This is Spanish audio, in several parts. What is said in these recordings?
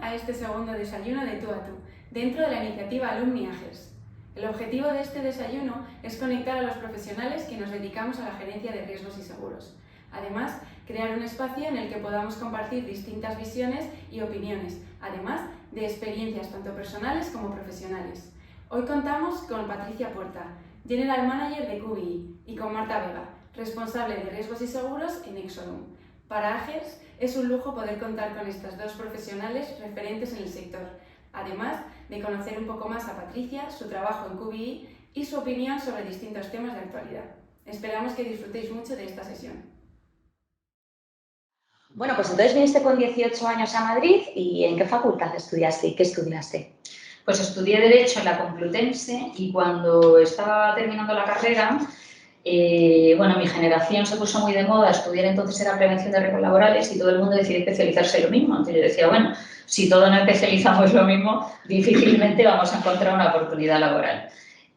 a este segundo desayuno de Tú a Tú, dentro de la iniciativa Alumni Agers. El objetivo de este desayuno es conectar a los profesionales que nos dedicamos a la gerencia de riesgos y seguros. Además, crear un espacio en el que podamos compartir distintas visiones y opiniones, además de experiencias tanto personales como profesionales. Hoy contamos con Patricia Puerta, General Manager de QBI, y con Marta Vega, responsable de riesgos y seguros en Exodum. Para Agers es un lujo poder contar con estas dos profesionales referentes en el sector, además de conocer un poco más a Patricia, su trabajo en QBI y su opinión sobre distintos temas de actualidad. Esperamos que disfrutéis mucho de esta sesión. Bueno, pues entonces viniste con 18 años a Madrid, ¿y en qué facultad estudiaste y qué estudiaste? Pues estudié Derecho en la Complutense y cuando estaba terminando la carrera, mi generación se puso muy de moda, estudiar entonces era prevención de riesgos laborales y todo el mundo decidió especializarse en lo mismo. Entonces yo decía, bueno, si todos nos especializamos lo mismo, difícilmente vamos a encontrar una oportunidad laboral.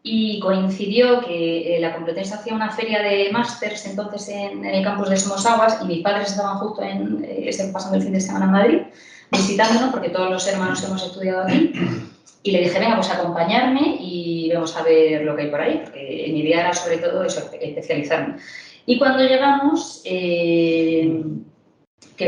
Y coincidió que la Complutense hacía una feria de másters entonces en el campus de Somosaguas y mis padres estaban justo pasando el fin de semana en Madrid visitándonos porque todos los hermanos hemos estudiado aquí. Y le dije, venga, pues acompañarme y vamos a ver lo que hay por ahí, porque mi idea era sobre todo eso, especializarme. Y cuando llegamos, que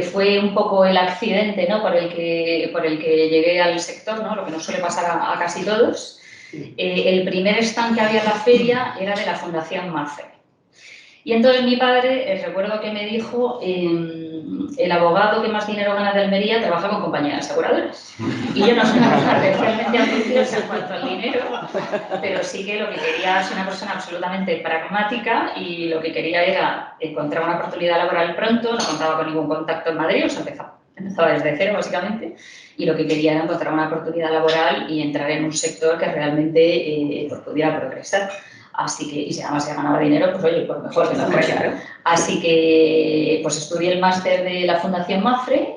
fue un poco el accidente, ¿no?, por el que llegué al sector, ¿no?, lo que nos suele pasar a casi todos, el primer stand que había en la feria era de la Fundación Mafre. Y entonces mi padre, recuerdo que me dijo, el abogado que más dinero gana de Almería trabaja con compañías aseguradoras. Y yo no soy una persona especialmente ambiciosa en cuanto al dinero, pero sí que lo que quería es una persona absolutamente pragmática y lo que quería era encontrar una oportunidad laboral pronto, no contaba con ningún contacto en Madrid, o sea, empezaba desde cero básicamente, y lo que quería era encontrar una oportunidad laboral y entrar en un sector que realmente pudiera progresar. Así que, y si además se ganaba dinero, pues oye, pues mejor que no fuera. Así que pues estudié el máster de la Fundación Mafre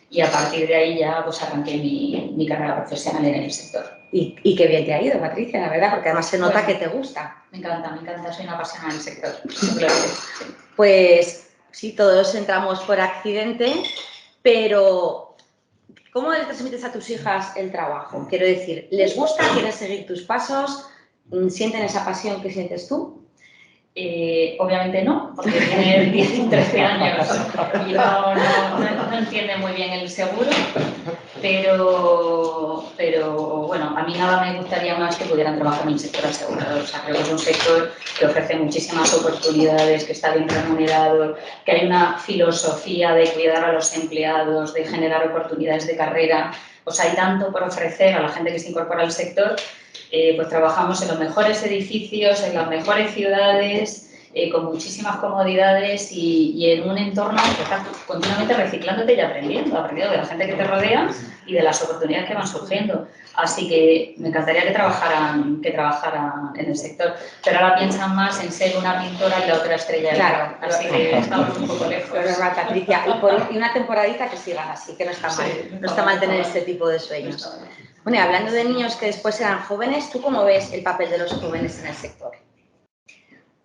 y a partir de ahí ya pues arranqué mi carrera profesional en el sector. Y qué bien te ha ido, Patricia, la verdad, porque además se nota que te gusta. Me encanta, soy una apasionada del sector. Pues sí, todos entramos por accidente, pero ¿cómo le transmites a tus hijas el trabajo? Quiero decir, ¿les gusta? ¿Quieren seguir tus pasos? ¿Sienten esa pasión que sientes tú? Obviamente no, porque tiene 10 y 13 años y no entiende muy bien el seguro, pero bueno, a mí nada me gustaría más que pudieran trabajar en el sector asegurador. O sea, creo que es un sector que ofrece muchísimas oportunidades, que está bien remunerado, que hay una filosofía de cuidar a los empleados, de generar oportunidades de carrera. O sea, hay tanto por ofrecer a la gente que se incorpora al sector. Pues trabajamos en los mejores edificios, en las mejores ciudades, con muchísimas comodidades y en un entorno que estás continuamente reciclándote y aprendiendo de la gente que te rodea y de las oportunidades que van surgiendo. Así que me encantaría que trabajaran en el sector, pero ahora piensan más en ser una pintora y la otra estrella del rock. Así que estamos un poco lejos. Es verdad, Patricia. Y una temporadita que sigan así, que no está mal. No está mal tener este tipo de sueños. Bueno, y hablando de niños que después serán jóvenes, ¿tú cómo ves el papel de los jóvenes en el sector?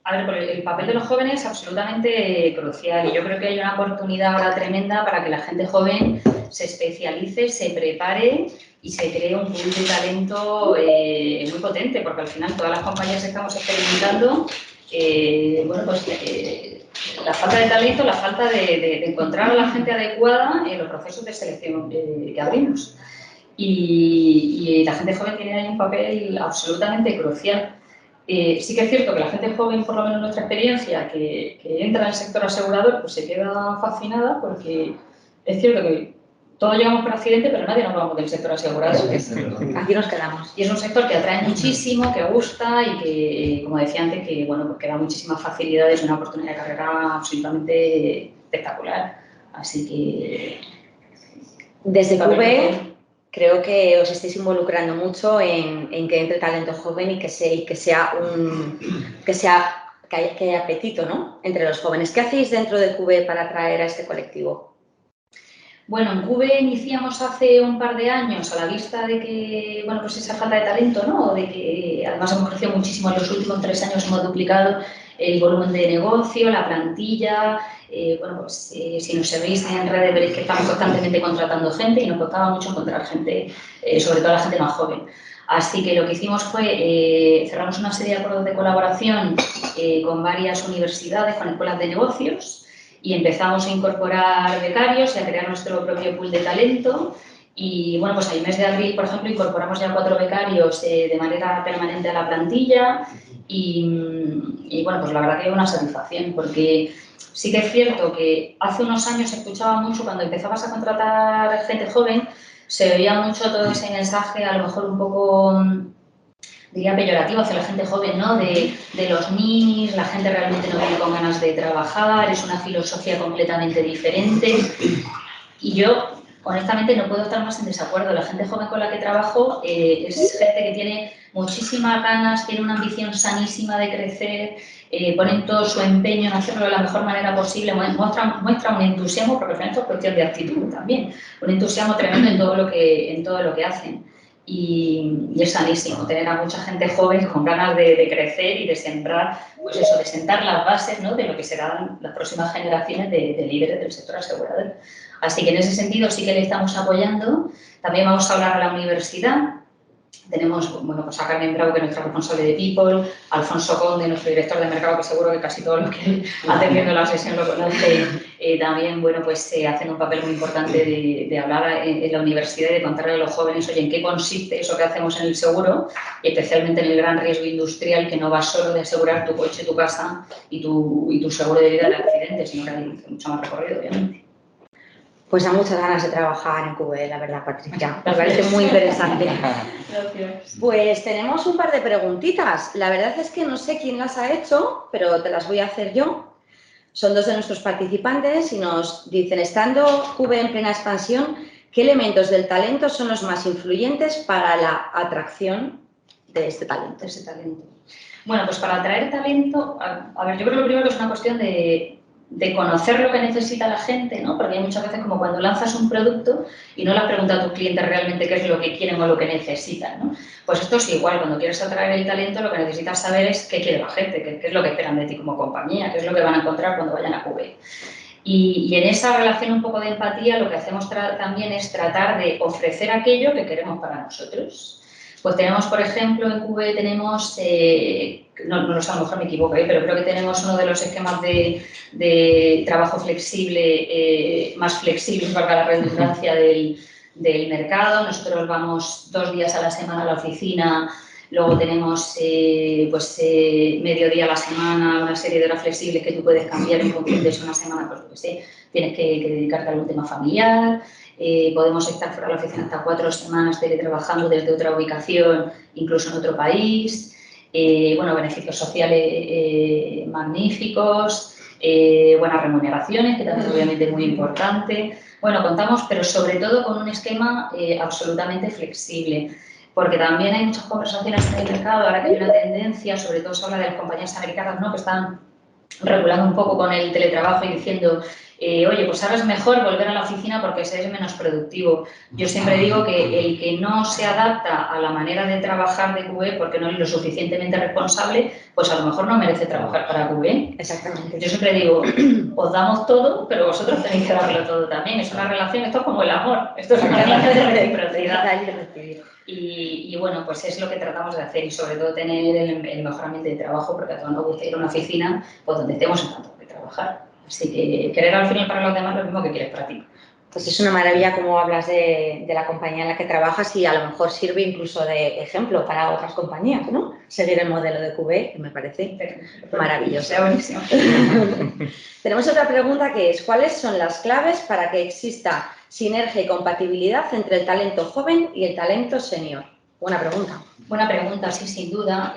A ver, el papel de los jóvenes es absolutamente crucial y yo creo que hay una oportunidad ahora tremenda para que la gente joven se especialice, se prepare y se cree un pool de talento muy potente, porque al final todas las compañías que estamos experimentando, la falta de talento, la falta de encontrar a la gente adecuada en los procesos de selección que abrimos. Y la gente joven tiene ahí un papel absolutamente crucial. Sí que es cierto que la gente joven, por lo menos en nuestra experiencia, que entra en el sector asegurador, pues se queda fascinada porque es cierto que todos llegamos por accidente, pero nadie nos vamos del sector asegurador. Aquí nos quedamos. Y es un sector que atrae muchísimo, que gusta y que, como decía antes, que da muchísimas facilidades y una oportunidad de carrera absolutamente espectacular. Así que... Desde QBE creo que os estáis involucrando mucho en que entre talento joven y que haya apetito, ¿no?, entre los jóvenes. ¿Qué hacéis dentro de QBE para atraer a este colectivo? Bueno, en QBE iniciamos hace un par de años a la vista de que, pues esa falta de talento, ¿no?, de que además hemos crecido muchísimo en los últimos 3 años, hemos duplicado el volumen de negocio, la plantilla, Bueno, pues si nos seguís en redes veréis que estamos constantemente contratando gente y nos costaba mucho encontrar gente, sobre todo la gente más joven. Así que lo que hicimos fue cerramos una serie de acuerdos de colaboración con varias universidades, con escuelas de negocios, y empezamos a incorporar becarios y a crear nuestro propio pool de talento. Y bueno, pues el mes de abril, por ejemplo, incorporamos ya 4 becarios de manera permanente a la plantilla y bueno, pues la verdad que es una satisfacción, porque sí que es cierto que hace unos años se escuchaba mucho cuando empezabas a contratar gente joven, se oía mucho todo ese mensaje, a lo mejor un poco, diría, peyorativo hacia la gente joven, ¿no? De los ninis, la gente realmente no viene con ganas de trabajar, es una filosofía completamente diferente. Y yo, honestamente, no puedo estar más en desacuerdo. La gente joven con la que trabajo es gente que tiene muchísimas ganas, tiene una ambición sanísima de crecer, ponen todo su empeño en hacerlo de la mejor manera posible, muestra un entusiasmo, porque al final esto es cuestión de actitud también, un entusiasmo tremendo en todo lo que hacen. Y es sanísimo tener a mucha gente joven con ganas de crecer y de sembrar, pues eso, de sentar las bases, ¿no?, de lo que serán las próximas generaciones de líderes del sector asegurador. Así que en ese sentido sí que le estamos apoyando. También vamos a hablar a la universidad. Tenemos, bueno, pues a Carmen Bravo, que es nuestra responsable de People, Alfonso Conde, nuestro director de mercado, que seguro que casi todos los que atendiendo la sesión lo conocen. También, bueno, pues hacen un papel muy importante de hablar en la universidad y de contarle a los jóvenes, oye, en qué consiste eso que hacemos en el seguro, y especialmente en el gran riesgo industrial, que no va solo de asegurar tu coche, tu casa y tu seguro de vida de accidentes, sino que hay mucho más recorrido, obviamente. Pues da muchas ganas de trabajar en QBE, la verdad, Patricia. Me parece muy interesante. Gracias. Pues tenemos un par de preguntitas. La verdad es que no sé quién las ha hecho, pero te las voy a hacer yo. Son 2 de nuestros participantes y nos dicen, estando QBE en plena expansión, ¿qué elementos del talento son los más influyentes para la atracción de este talento? Bueno, pues para atraer talento, a ver, yo creo que lo primero que es una cuestión de conocer lo que necesita la gente, ¿no? Porque hay muchas veces como cuando lanzas un producto y no le has preguntado a tus clientes realmente qué es lo que quieren o lo que necesitan, ¿no? Pues esto es igual, cuando quieres atraer el talento, lo que necesitas saber es qué quiere la gente, qué es lo que esperan de ti como compañía, qué es lo que van a encontrar cuando vayan a QBE. Y en esa relación un poco de empatía, lo que hacemos también es tratar de ofrecer aquello que queremos para nosotros. Pues tenemos, por ejemplo, en QBE tenemos, no lo sé, a lo mejor me equivoco, pero creo que tenemos uno de los esquemas de trabajo flexible, más flexibles, valga la redundancia, del mercado. Nosotros vamos 2 días a la semana a la oficina, luego tenemos mediodía a la semana, una serie de horas flexibles que tú puedes cambiar en función de eso una semana, pues lo que sé, tienes que dedicarte a algún tema familiar. Podemos estar fuera de la oficina hasta 4 semanas teletrabajando desde otra ubicación, incluso en otro país. Bueno, beneficios sociales magníficos, buenas remuneraciones, que también es obviamente muy importante. Bueno, contamos, pero sobre todo con un esquema absolutamente flexible, porque también hay muchas conversaciones en el mercado, ahora que hay una tendencia, sobre todo se habla de las compañías americanas, ¿no?, que están regulando un poco con el teletrabajo y diciendo, oye, pues ahora es mejor volver a la oficina porque se es menos productivo. Yo siempre digo que el que no se adapta a la manera de trabajar de QBE porque no es lo suficientemente responsable, pues a lo mejor no merece trabajar para QBE. Exactamente. Yo siempre digo, os damos todo, pero vosotros tenéis que darlo todo también. Es una relación, esto es como el amor, esto es una relación de reciprocidad. Y bueno, pues es lo que tratamos de hacer y sobre todo tener el mejor ambiente de trabajo, porque a todos nos gusta ir a una oficina pues donde estemos encantados de trabajar. Así que querer al final para los demás lo mismo que quieres para ti. Pues es una maravilla cómo hablas de la compañía en la que trabajas y a lo mejor sirve incluso de ejemplo para otras compañías, ¿no? Seguir el modelo de QBE, que me parece maravilloso. Sea buenísimo. Tenemos otra pregunta que es, ¿cuáles son las claves para que exista sinergia y compatibilidad entre el talento joven y el talento senior? Buena pregunta. Buena pregunta, sí, sin duda.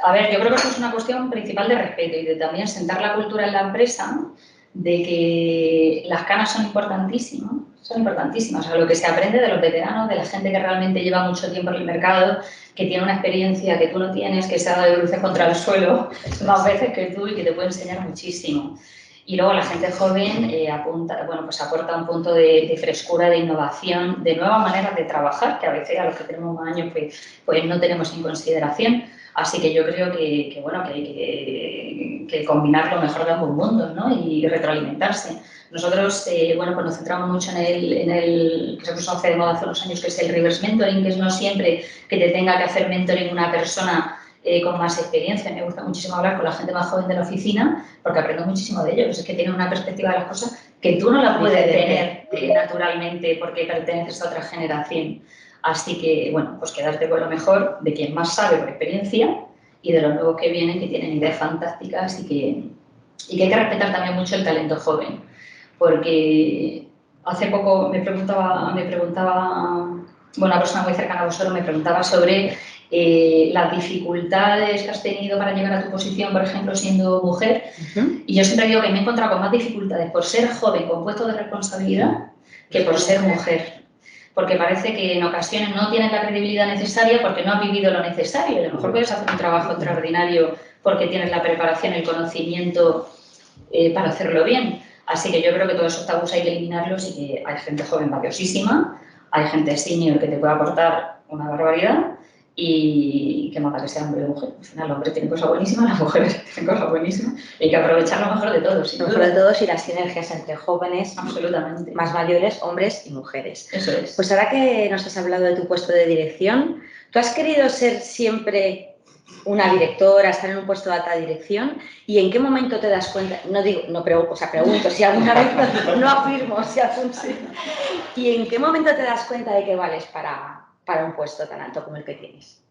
A ver, yo creo que esto es una cuestión principal de respeto y de también sentar la cultura en la empresa, ¿no?, de que las canas son importantísimas. O sea, lo que se aprende de los veteranos, de la gente que realmente lleva mucho tiempo en el mercado, que tiene una experiencia que tú no tienes, que se ha dado de bruces contra el suelo más veces que tú y que te puede enseñar muchísimo. Y luego la gente joven aporta un punto de frescura, de innovación, de nuevas maneras de trabajar, que a veces a los que tenemos más años pues no tenemos en consideración. Así que yo creo que bueno, que hay que combinar lo mejor de ambos mundos, ¿no? Y retroalimentarse. Nosotros, bueno, pues nos centramos mucho en el que se puso de moda hace unos años, que es el reverse mentoring, que es no siempre que te tenga que hacer mentoring una persona con más experiencia. Me gusta muchísimo hablar con la gente más joven de la oficina porque aprendo muchísimo de ellos. Es que tienen una perspectiva de las cosas que tú no la puedes tener naturalmente porque perteneces a otra generación. Así que, bueno, pues quedarte con lo mejor de quien más sabe por experiencia y de los nuevos que vienen, que tienen ideas fantásticas y que hay que respetar también mucho el talento joven. Porque hace poco me preguntaba bueno, una persona muy cercana a vosotros me preguntaba sobre las dificultades que has tenido para llegar a tu posición, por ejemplo, siendo mujer. Y yo siempre digo que me he encontrado con más dificultades por ser joven con puestos de responsabilidad que por ser mujer. Porque parece que en ocasiones no tienes la credibilidad necesaria porque no has vivido lo necesario. A lo mejor puedes hacer un trabajo extraordinario porque tienes la preparación, el conocimiento para hacerlo bien. Así que yo creo que todos esos tabús hay que eliminarlos y que hay gente joven valiosísima, hay gente senior que te puede aportar una barbaridad y que más da que sea hombre o mujer. Al final, los hombres tienen cosas buenísimas, las mujeres tienen cosas buenísimas. Hay que aprovechar lo mejor de todos. Lo mejor de todos y las sinergias entre jóvenes, absolutamente, más mayores, hombres y mujeres. Eso es. Pues ahora que nos has hablado de tu puesto de dirección, ¿tú has querido ser siempre una directora, estar en un puesto de alta dirección? ¿Y en qué momento te das cuenta? Pregunto, si alguna vez no afirmo, si algún sí. ¿Y en qué momento te das cuenta de que vales para un puesto tan alto como el que tienes?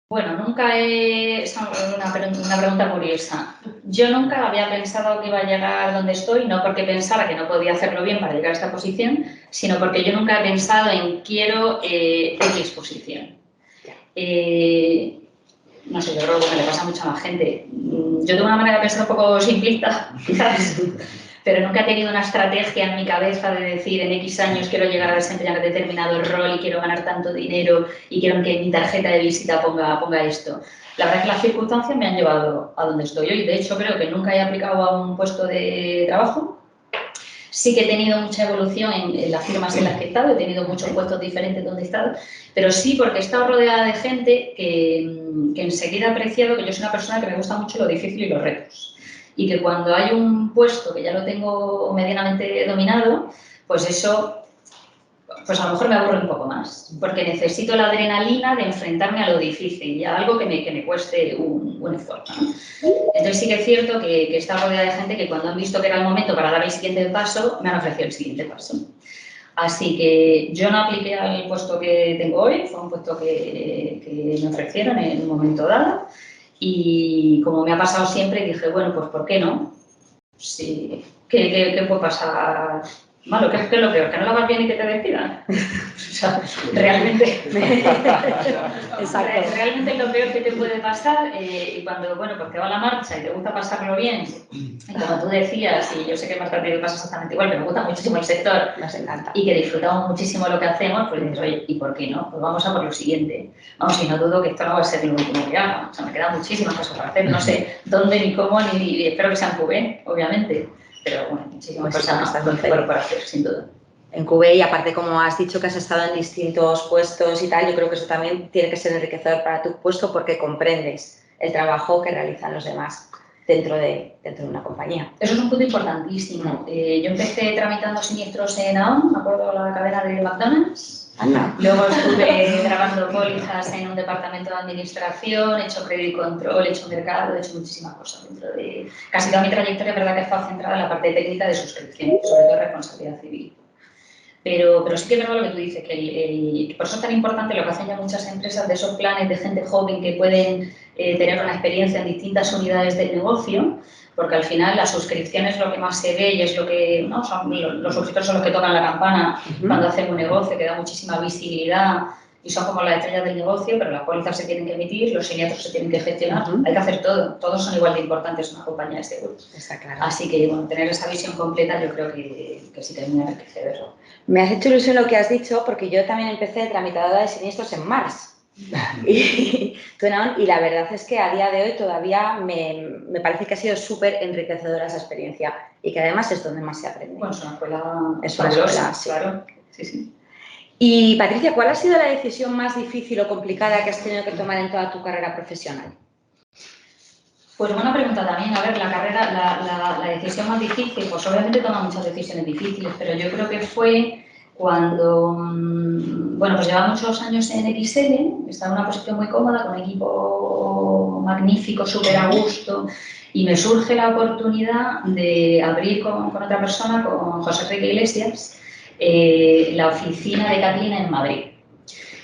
Bueno, nunca es una pregunta curiosa. Yo nunca había pensado que iba a llegar donde estoy, no porque pensara que no podía hacerlo bien para llegar a esta posición, sino porque yo nunca he pensado en quiero X posición. No sé, yo creo que le pasa a mucha más gente. Yo tengo una manera de pensar un poco simplista, quizás, pero nunca he tenido una estrategia en mi cabeza de decir en X años quiero llegar a desempeñar determinado rol y quiero ganar tanto dinero y quiero que mi tarjeta de visita ponga esto. La verdad es que las circunstancias me han llevado a donde estoy hoy. De hecho, creo que nunca he aplicado a un puesto de trabajo. Sí que he tenido mucha evolución en las firmas en las que he estado, he tenido muchos puestos diferentes donde he estado, pero sí porque he estado rodeada de gente que enseguida ha apreciado que yo soy una persona que me gusta mucho lo difícil y los retos. Y que cuando hay un puesto que ya lo tengo medianamente dominado, pues eso, pues a lo mejor me aburre un poco más, porque necesito la adrenalina de enfrentarme a lo difícil y a algo que me cueste un esfuerzo, ¿no? Entonces sí que es cierto que está rodeada de gente que cuando han visto que era el momento para dar el siguiente paso, me han ofrecido el siguiente paso. Así que yo no apliqué al puesto que tengo hoy, fue un puesto que me ofrecieron en un momento dado y como me ha pasado siempre dije, bueno, pues ¿por qué no? Sí, ¿qué puede pasar malo? ¿Qué es lo peor? ¿Que no lo hagas bien y que te despidan? O sea, realmente realmente lo peor que te puede pasar y cuando, bueno, pues te va la marcha y te gusta pasarlo bien y como tú decías, y yo sé que más tarde pasa exactamente igual, pero me gusta muchísimo el sector, nos encanta y que disfrutamos muchísimo lo que hacemos, pues dices, oye, ¿y por qué no? Pues vamos a por lo siguiente. Vamos, y no dudo que esto no va a ser lo último que haga. O sea, me quedan muchísimas cosas para hacer, no sé dónde ni cómo, ni espero que sean QB, obviamente. Pero bueno, muchísimas cosas por hacer, sin duda. En QB, y aparte, como has dicho que has estado en distintos puestos y tal, yo creo que eso también tiene que ser enriquecedor para tu puesto porque comprendes el trabajo que realizan los demás dentro de una compañía. Eso es un punto importantísimo. Yo empecé tramitando siniestros en AON, me acuerdo la cadena de McDonald's. Luego estuve grabando pólizas en un departamento de administración, he hecho credit control, he hecho mercado, he hecho muchísimas cosas dentro de... Casi toda mi trayectoria, verdad que he estado centrada en la parte técnica de suscripción, sobre todo responsabilidad civil. Pero sí que es verdad lo que tú dices, que por eso es tan importante lo que hacen ya muchas empresas de esos planes de gente joven que pueden tener una experiencia en distintas unidades del negocio, porque al final la suscripción es lo que más se ve y es lo que, ¿no? Los suscriptores son los que tocan la campana cuando hacen un negocio, que da muchísima visibilidad y son como las estrellas del negocio, pero las pólizas se tienen que emitir, los siniestros se tienen que gestionar, hay que hacer todo, todos son igual de importantes en una compañía de seguros. Está claro. Así que, bueno, tener esa visión completa yo creo que sí que es muy enriquecedor. Me has hecho ilusión lo que has dicho, porque yo también empecé tramitadora de siniestros en Mars. Y la verdad es que a día de hoy todavía me parece que ha sido súper enriquecedora esa experiencia y que además es donde más se aprende. Bueno, es una escuela fabulosa, sí. Claro. Sí, sí. Y Patricia, ¿cuál ha sido la decisión más difícil o complicada que has tenido que tomar en toda tu carrera profesional? Pues buena pregunta también. A ver, la decisión más difícil, pues obviamente he tomado muchas decisiones difíciles, pero yo creo que fue cuando, bueno, pues llevaba muchos años en XL, estaba en una posición muy cómoda, con un equipo magnífico, súper a gusto, y me surge la oportunidad de abrir con otra persona, con José Enrique Iglesias, la oficina de Catlin en Madrid.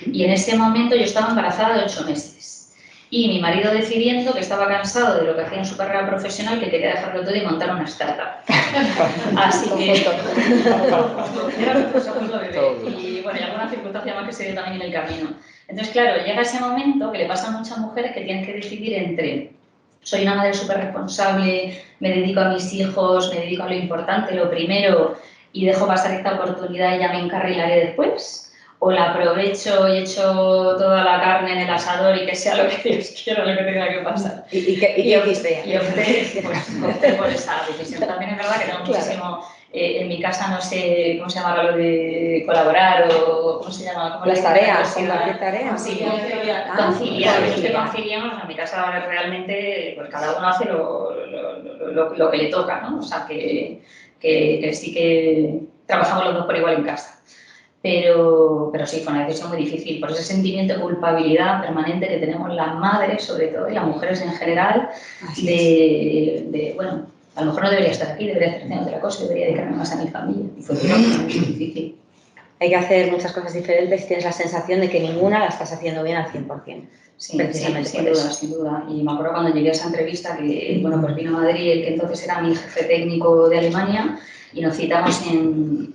Y en ese momento yo estaba embarazada de 8 meses. Y mi marido decidiendo que estaba cansado de lo que hacía en su carrera profesional, que quería dejarlo todo y montar una startup. Así que era lo bebé. Y bueno, y alguna circunstancia más que se dio también en el camino. Entonces, claro, llega ese momento que le pasa a muchas mujeres que tienen que decidir entre soy una madre súper responsable, me dedico a mis hijos, me dedico a lo importante, lo primero, y dejo pasar esta oportunidad y ya me encarrilaré después. O la aprovecho y echo toda la carne en el asador y que sea lo que Dios quiera, lo que tenga que pasar. ¿Y qué hiciste? Y opté por esa decisión. También es verdad que tengo muchísimo... en mi casa no sé cómo se llama lo de colaborar o cómo se llama. ¿Cómo las tareas, compartir tareas. Sí, conciliar. Los que conciliamos, en mi casa realmente pues cada uno hace lo que le toca, ¿no? O sea, que sí que trabajamos los dos por igual en casa. Pero sí, fue una decisión muy difícil por ese sentimiento de culpabilidad permanente que tenemos las madres, sobre todo, y las mujeres en general, bueno, a lo mejor no debería estar aquí, debería estar haciendo otra cosa, debería dedicarme más a mi familia. Y fue muy difícil. Hay que hacer muchas cosas diferentes y tienes la sensación de que ninguna la estás haciendo bien al 100%. Sí, sin duda. Y me acuerdo cuando llegué a esa entrevista que, bueno, pues vino a Madrid el que entonces era mi jefe técnico de Alemania y nos citamos en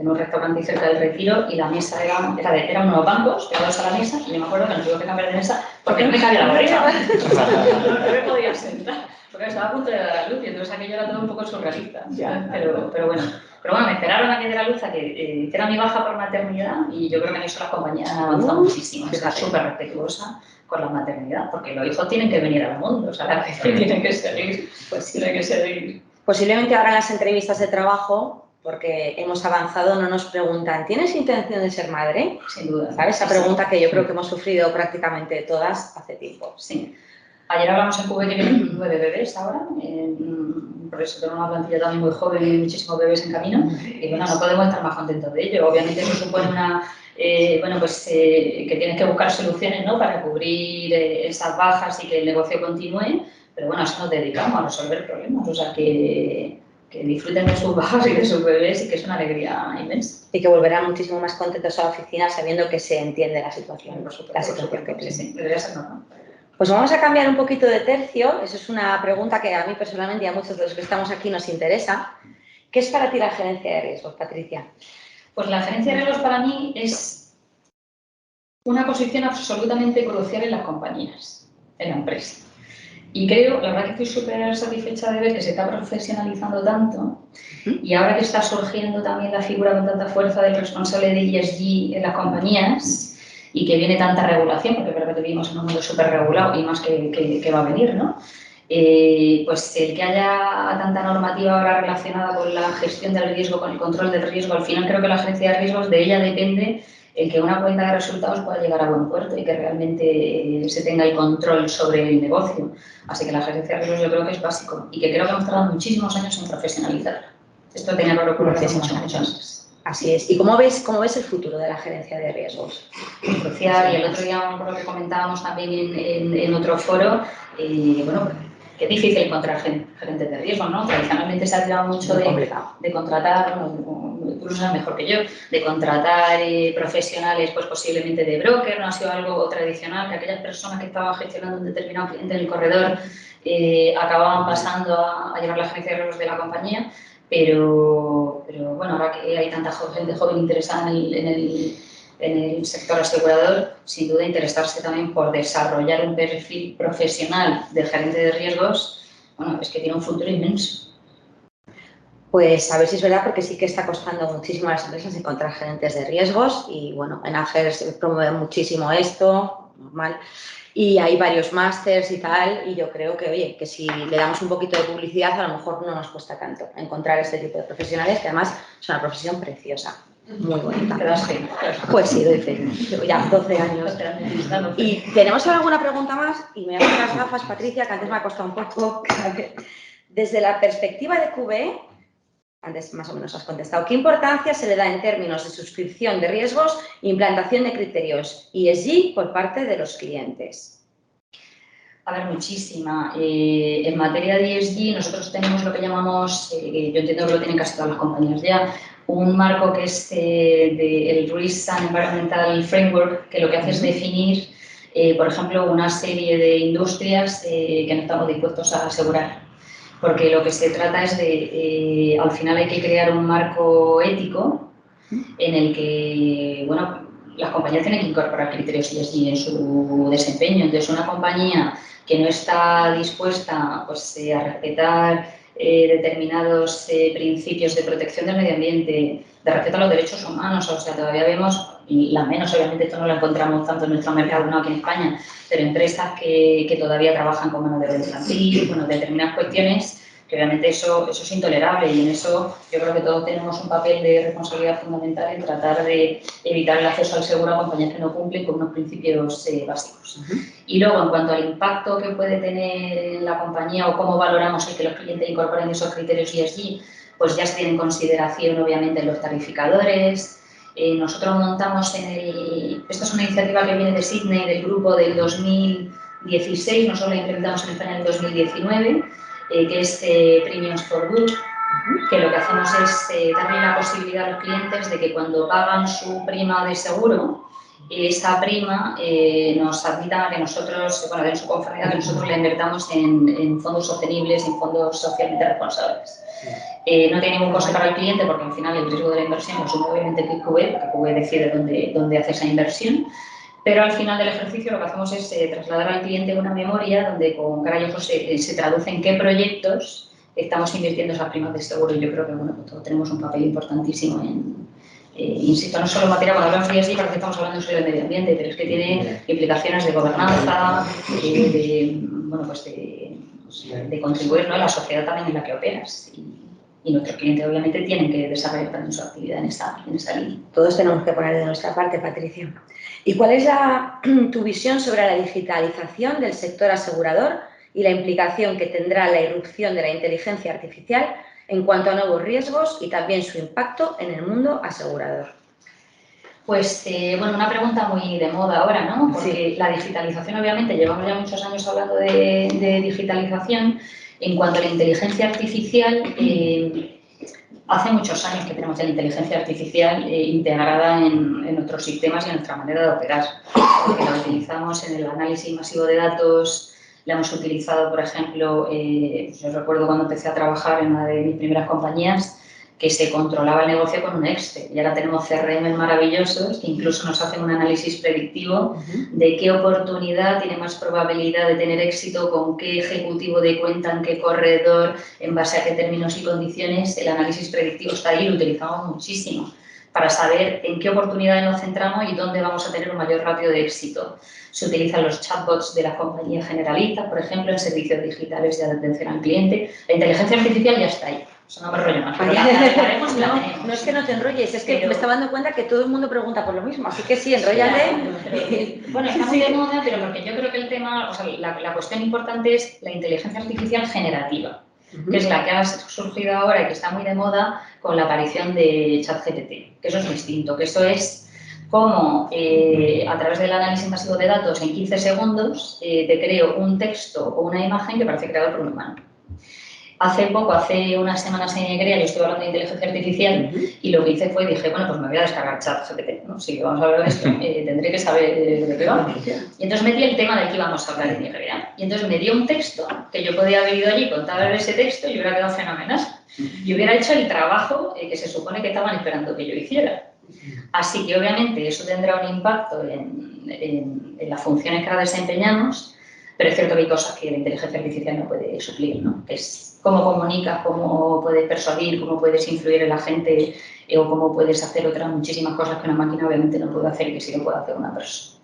un restaurante cerca del Retiro y la mesa eran unos bancos pegados a la mesa y yo me acuerdo que nos tuve que cambiar de mesa porque no me cabía la oreja. No me podía sentar porque estaba a punto de dar a luz y entonces aquello era todo un poco surrealista. Pero bueno, me esperaron a que diera luz a que hiciera mi baja por maternidad y yo creo que en eso la compañía ha avanzado muchísimo. Está súper respetuosa con la maternidad porque los hijos tienen que venir al mundo, o sea, la gente tiene que seguir, pues tiene que seguir. Posiblemente ahora en las entrevistas de trabajo, porque hemos avanzado, no nos preguntan ¿tienes intención de ser madre? Sin duda. ¿Sabes? Esa pregunta que yo creo que hemos sufrido prácticamente todas hace tiempo. Sí. Ayer hablamos en QV que vienen 9 bebés ahora, por eso tengo una plantilla también muy joven y muchísimos bebés en camino, y bueno, no podemos estar más contentos de ello. Obviamente eso supone que tienes que buscar soluciones, ¿no?, para cubrir esas bajas y que el negocio continúe, pero bueno, a eso nos dedicamos, a resolver problemas, o sea que disfruten de sus bajas y de sus bebés y que es una alegría inmensa. Y que volverán muchísimo más contentos a la oficina sabiendo que se entiende la situación, la situación que tienen. Sí, debería ser normal. Pues vamos a cambiar un poquito de tercio. Eso es una pregunta que a mí personalmente y a muchos de los que estamos aquí nos interesa. ¿Qué es para ti la gerencia de riesgos, Patricia? Pues la gerencia de riesgos para mí es una posición absolutamente crucial en las compañías, en la empresa. Y creo, la verdad que estoy súper satisfecha de ver que se está profesionalizando tanto y ahora que está surgiendo también la figura con tanta fuerza del responsable de ESG en las compañías y que viene tanta regulación, porque es verdad que vivimos en un mundo súper regulado y más que va a venir, ¿no? Pues el que haya tanta normativa ahora relacionada con la gestión del riesgo, con el control del riesgo, al final creo que la gerencia de riesgos, de ella depende el que una cuenta de resultados pueda llegar a buen puerto y que realmente se tenga el control sobre el negocio. Así que la gerencia de riesgos yo creo que es básico y que creo que hemos tardado muchísimos años en profesionalizarla. Esto tenía que ocurrir hace muchos años. Así es. ¿Y cómo ves el futuro de la gerencia de riesgos? Crucial. Y el otro día, por lo que comentábamos también en otro foro, bueno, qué difícil encontrar gerentes de riesgos, ¿no? Tradicionalmente se ha tirado mucho de contratar, bueno, tú lo sabes mejor que yo, de contratar profesionales, pues posiblemente de broker, no ha sido algo tradicional, que aquellas personas que estaban gestionando un determinado cliente en el corredor acababan pasando a llevar la gerencia de riesgos de la compañía, pero bueno, ahora que hay tanta gente joven interesada en el sector asegurador, sin duda interesarse también por desarrollar un perfil profesional de gerente de riesgos, bueno, es que tiene un futuro inmenso. Pues a ver si es verdad, porque sí que está costando muchísimo a las empresas encontrar gerentes de riesgos y bueno, en AGER se promueve muchísimo esto, normal, y hay varios másters y tal, y yo creo que, oye, que si le damos un poquito de publicidad a lo mejor no nos cuesta tanto encontrar este tipo de profesionales, que además es una profesión preciosa. Muy bonita. ¿Te das fe? Pues sí, doy fe. Llevo ya 12 años. Y tenemos alguna pregunta más, y me voy a poner las gafas, Patricia, que antes me ha costado un poco. Desde la perspectiva de QBE, antes más o menos has contestado, ¿qué importancia se le da en términos de suscripción de riesgos e implantación de criterios ESG por parte de los clientes? A ver, muchísima. En materia de ESG, nosotros tenemos lo que llamamos, yo entiendo que lo tienen casi todas las compañías ya, un marco que es el Risk and Environmental Framework, que lo que hace es definir, por ejemplo, una serie de industrias que no estamos dispuestos a asegurar. Porque lo que se trata es de, al final hay que crear un marco ético en el que, bueno, las compañías tienen que incorporar criterios ESG en su desempeño. Entonces, una compañía que no está dispuesta pues, a respetar determinados principios de protección del medio ambiente, de respeto a los derechos humanos, o sea, todavía vemos, y la menos, obviamente esto no lo encontramos tanto en nuestro mercado, no aquí en España, pero empresas que todavía trabajan con mano de obra infantil, bueno, determinadas cuestiones, que obviamente eso es intolerable y en eso yo creo que todos tenemos un papel de responsabilidad fundamental en tratar de evitar el acceso al seguro a compañías que no cumplen con unos principios básicos. Y luego, en cuanto al impacto que puede tener en la compañía o cómo valoramos el que los clientes incorporen esos criterios ESG, pues ya se tiene en consideración, obviamente, los tarificadores. Nosotros montamos esta es una iniciativa que viene de Sydney, del grupo del 2016, nosotros la implementamos en España en el 2019, que es Premiums for Good, que lo que hacemos es darle la posibilidad a los clientes de que cuando pagan su prima de seguro, esa prima nos admitan a que nosotros, bueno, den su conformidad, que nosotros la invertamos en fondos sostenibles, en fondos socialmente responsables. No tiene ningún coste para el cliente porque al final el riesgo de la inversión lo asume obviamente QBE, porque QBE decide dónde hace esa inversión. Pero al final del ejercicio lo que hacemos es trasladar al cliente una memoria donde con cara y ojos se traduce en qué proyectos estamos invirtiendo esas primas de seguro. Y yo creo que bueno, pues todos tenemos un papel importantísimo en, insisto, no solo en materia, cuando hablamos de ESG parece que estamos hablando solo de medio ambiente, pero es que tiene implicaciones de gobernanza, bueno, pues de contribuir, ¿no?, a la sociedad también en la que operas. Y nuestros clientes obviamente tienen que desarrollar también su actividad en esa línea. Todos tenemos que poner de nuestra parte, Patricia. ¿Y cuál es tu visión sobre la digitalización del sector asegurador y la implicación que tendrá la irrupción de la inteligencia artificial en cuanto a nuevos riesgos y también su impacto en el mundo asegurador? Pues, bueno, una pregunta muy de moda ahora, ¿no? Porque sí, la digitalización, obviamente, llevamos ya muchos años hablando de digitalización. En cuanto a la inteligencia artificial, hace muchos años que tenemos ya la inteligencia artificial integrada en nuestros sistemas y en nuestra manera de operar. Porque la utilizamos en el análisis masivo de datos, la hemos utilizado, por ejemplo, yo recuerdo cuando empecé a trabajar en una de mis primeras compañías, que se controlaba el negocio con un Excel. Y ahora tenemos CRM maravillosos que incluso nos hacen un análisis predictivo de qué oportunidad tiene más probabilidad de tener éxito, con qué ejecutivo de cuenta, en qué corredor, en base a qué términos y condiciones. El análisis predictivo está ahí, lo utilizamos muchísimo para saber en qué oportunidades nos centramos y dónde vamos a tener un mayor ratio de éxito. Se utilizan los chatbots de las compañías generalistas, por ejemplo, en servicios digitales de atención al cliente. La inteligencia artificial ya está ahí. O sea, no me rollo más. No es que no te enrolles, es que me estaba dando cuenta que todo el mundo pregunta por lo mismo, así que sí, enróllate. Bueno, está muy de moda, pero porque yo creo que el tema, o sea, la cuestión importante es la inteligencia artificial generativa, que es la que ha surgido ahora y que está muy de moda con la aparición de ChatGPT, que eso es distinto, que eso es como a través del análisis masivo de datos en 15 segundos te creo un texto o una imagen que parece creado por un humano. Hace unas semanas en Egrea yo estuve hablando de inteligencia artificial y lo que hice fue, dije, bueno, pues me voy a descargar ChatGPT, ¿no? Si vamos a hablar de esto, tendré que saber de qué va. Y entonces metí el tema del que íbamos a hablar en Egrea. Y entonces me dio un texto que yo podía haber ido allí, contar ese texto y hubiera quedado fenomenal. Y hubiera hecho el trabajo que se supone que estaban esperando que yo hiciera. Así que obviamente eso tendrá un impacto en las funciones que ahora desempeñamos, pero es cierto que hay cosas que la inteligencia artificial no puede suplir, ¿no? Que es cómo comunicas, cómo puedes persuadir, cómo puedes influir en la gente o cómo puedes hacer otras muchísimas cosas que una máquina obviamente no puede hacer y que sí lo puede hacer una persona.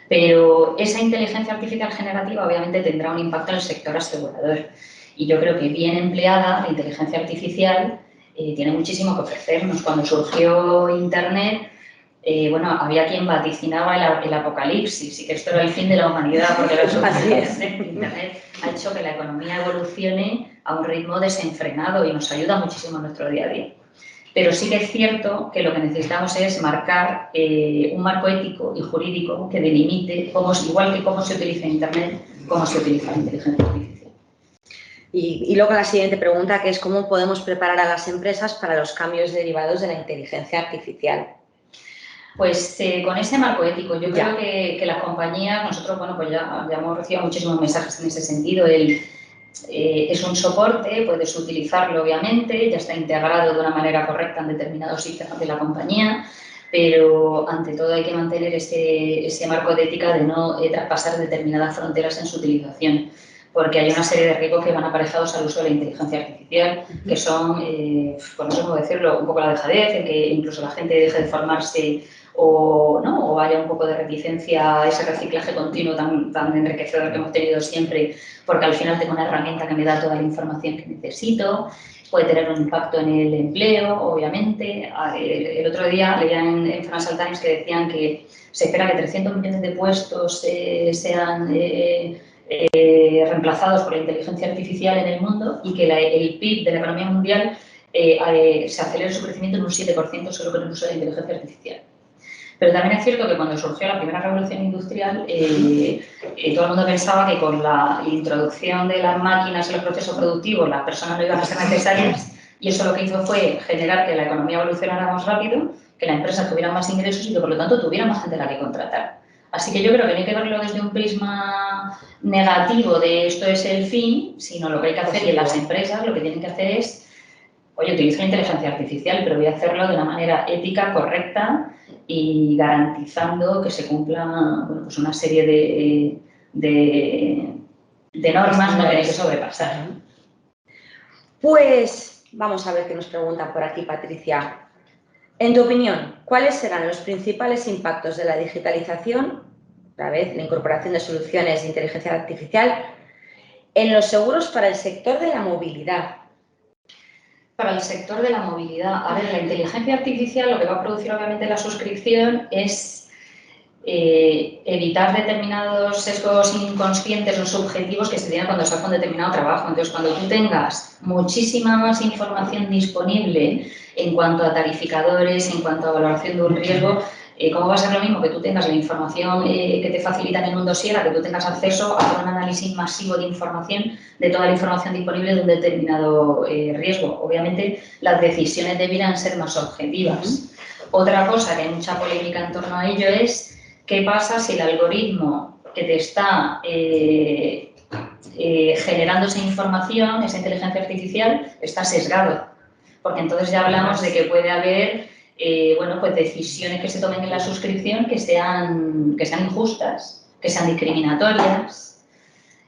Pero esa inteligencia artificial generativa obviamente tendrá un impacto en el sector asegurador. Y yo creo que bien empleada, la inteligencia artificial tiene muchísimo que ofrecernos. Cuando surgió Internet, bueno, había quien vaticinaba el apocalipsis y que esto era el fin de la humanidad porque la Internet ha hecho que la economía evolucione a un ritmo desenfrenado y nos ayuda muchísimo en nuestro día a día. Pero sí que es cierto que lo que necesitamos es marcar un marco ético y jurídico que delimite, igual que cómo se utiliza Internet, cómo se utiliza la inteligencia artificial. Y luego la siguiente pregunta, que es cómo podemos preparar a las empresas para los cambios derivados de la inteligencia artificial. Pues con ese marco ético, yo creo que las compañías, nosotros, bueno, pues ya hemos recibido muchísimos mensajes en ese sentido. Es un soporte, puedes utilizarlo obviamente, ya está integrado de una manera correcta en determinados sistemas de la compañía, pero ante todo hay que mantener ese marco de ética de no traspasar determinadas fronteras en su utilización, porque hay una serie de riesgos que van aparejados al uso de la inteligencia artificial, que son, por no sé cómo decirlo, un poco la dejadez, en que incluso la gente deje de formarse o haya un poco de reticencia a ese reciclaje continuo tan enriquecedor que hemos tenido siempre, porque al final tengo una herramienta que me da toda la información que necesito. Puede tener un impacto en el empleo, obviamente. El otro día leía en Financial Times que decían que se espera que 300 millones de puestos sean reemplazados por la inteligencia artificial en el mundo y que el PIB de la economía mundial se acelere su crecimiento en un 7% solo con el uso de la inteligencia artificial. Pero también es cierto que cuando surgió la primera revolución industrial, todo el mundo pensaba que con la introducción de las máquinas en los procesos productivos las personas no iban a ser necesarias y eso lo que hizo fue generar que la economía evolucionara más rápido, que las empresas tuvieran más ingresos y que por lo tanto tuvieran más gente a la que contratar. Así que yo creo que no hay que verlo desde un prisma negativo de esto es el fin, sino lo que hay que hacer y en las empresas lo que tienen que hacer es, oye, utilizo la inteligencia artificial, pero voy a hacerlo de una manera ética, correcta y garantizando que se cumpla bueno, pues una serie de normas no que hay que sobrepasar. Pues vamos a ver qué nos pregunta por aquí Patricia. En tu opinión, ¿cuáles serán los principales impactos de la digitalización, otra vez la incorporación de soluciones de inteligencia artificial, en los seguros para el sector de la movilidad? Para el sector de la movilidad, a ver, la inteligencia artificial lo que va a producir obviamente la suscripción es evitar determinados sesgos inconscientes o subjetivos que se tienen cuando se hace un determinado trabajo. Entonces, cuando tú tengas muchísima más información disponible en cuanto a tarificadores, en cuanto a valoración de un riesgo, ¿cómo va a ser lo mismo que tú tengas la información que te facilitan en un dossier, a que tú tengas acceso a un análisis masivo de información, de toda la información disponible de un determinado riesgo? Obviamente, las decisiones debieran ser más objetivas. Otra cosa que hay mucha polémica en torno a ello es ¿qué pasa si el algoritmo que te está generando esa información, esa inteligencia artificial, está sesgado? Porque entonces ya hablamos de que puede haber bueno, pues decisiones que se tomen en la suscripción que sean injustas, que sean discriminatorias.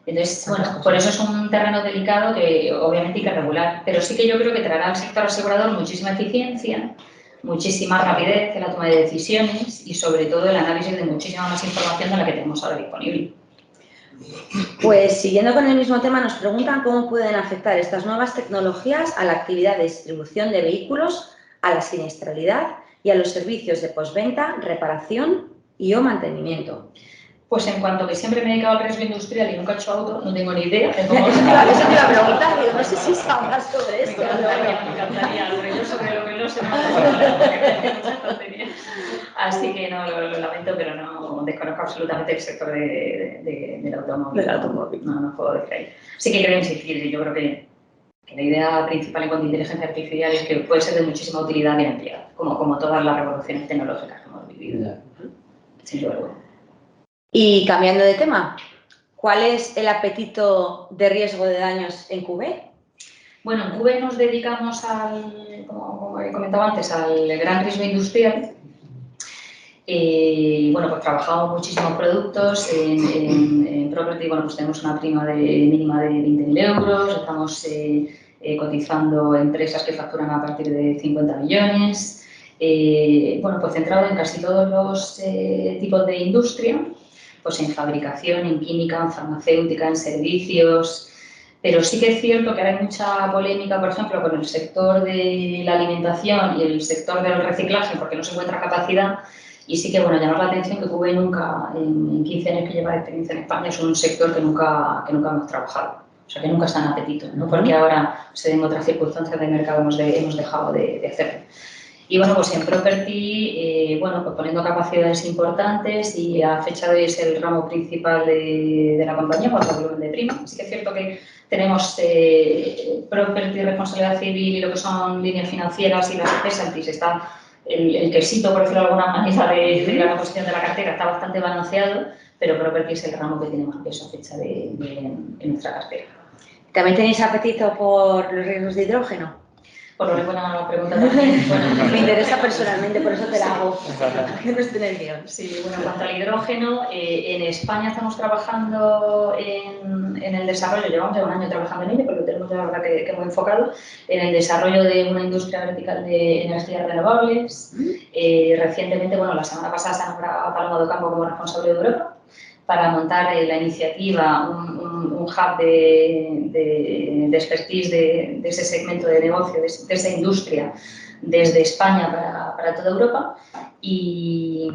Entonces, bueno, por eso es un terreno delicado que obviamente hay que regular. Pero sí que yo creo que traerá al sector asegurador muchísima eficiencia, muchísima rapidez en la toma de decisiones y sobre todo el análisis de muchísima más información de la que tenemos ahora disponible. Pues siguiendo con el mismo tema, nos preguntan cómo pueden afectar estas nuevas tecnologías a la actividad de distribución de vehículos, a la siniestralidad y a los servicios de postventa, reparación y o mantenimiento. Pues en cuanto que siempre me he dedicado al riesgo industrial y nunca he hecho auto, no tengo ni idea de cómo... Eso te iba a preguntar, no sé si sabrás sobre esto. Me encantaría, pero yo sobre lo que no sé, así que no, lo lamento, pero no desconozco absolutamente el sector del automóvil. Del automóvil. No puedo decir ahí. Sí que creo insistir, yo creo que la idea principal en cuanto a inteligencia artificial es que puede ser de muchísima utilidad bien empleada, como todas las revoluciones tecnológicas que hemos vivido. Sin duda alguna. Y cambiando de tema, ¿cuál es el apetito de riesgo de daños en QB? Bueno, en QB nos dedicamos como he comentado antes, al gran riesgo industrial. Bueno, pues trabajamos muchísimos productos en property. Bueno, pues tenemos una prima mínima de 20.000 euros, estamos cotizando empresas que facturan a partir de 50 millones. Bueno, pues centrado en casi todos los tipos de industria, pues en fabricación, en química, en farmacéutica, en servicios, Pero sí que es cierto que ahora hay mucha polémica, por ejemplo, con el sector de la alimentación y el sector del reciclaje, porque no se encuentra capacidad. Y sí que, bueno, llamar la atención que QV nunca, en 15 años que lleva de experiencia en España, es un sector que nunca hemos trabajado. O sea, que nunca está en apetito, no porque ahora se den otras circunstancias de mercado hemos dejado de hacerlo. Y bueno, pues en Property, bueno, pues poniendo capacidades importantes y a fecha de hoy es el ramo principal de la compañía por el volumen de prima. Sí que es cierto que tenemos Property, responsabilidad civil y lo que son líneas financieras y las specialties. Está el quesito, por decirlo de alguna manera, de la composición de la cartera está bastante balanceado, pero Property es el ramo que tiene más peso a fecha en nuestra cartera. ¿También tenéis apetito por los riesgos de hidrógeno? Por lo que buena pregunta también. Bueno, me interesa personalmente, por eso te la hago. Que no esté en el guión. Sí, bueno, en cuanto al hidrógeno, en España estamos trabajando en el desarrollo, llevamos ya un año trabajando en ello, porque lo tenemos ya la verdad que muy enfocado, en el desarrollo de una industria vertical de energías renovables. Recientemente, bueno, la semana pasada se ha nombrado a Paloma de Campo como responsable de Europa para montar la iniciativa, un hub de expertise de ese segmento de negocio, de esa industria, desde España para toda Europa. Y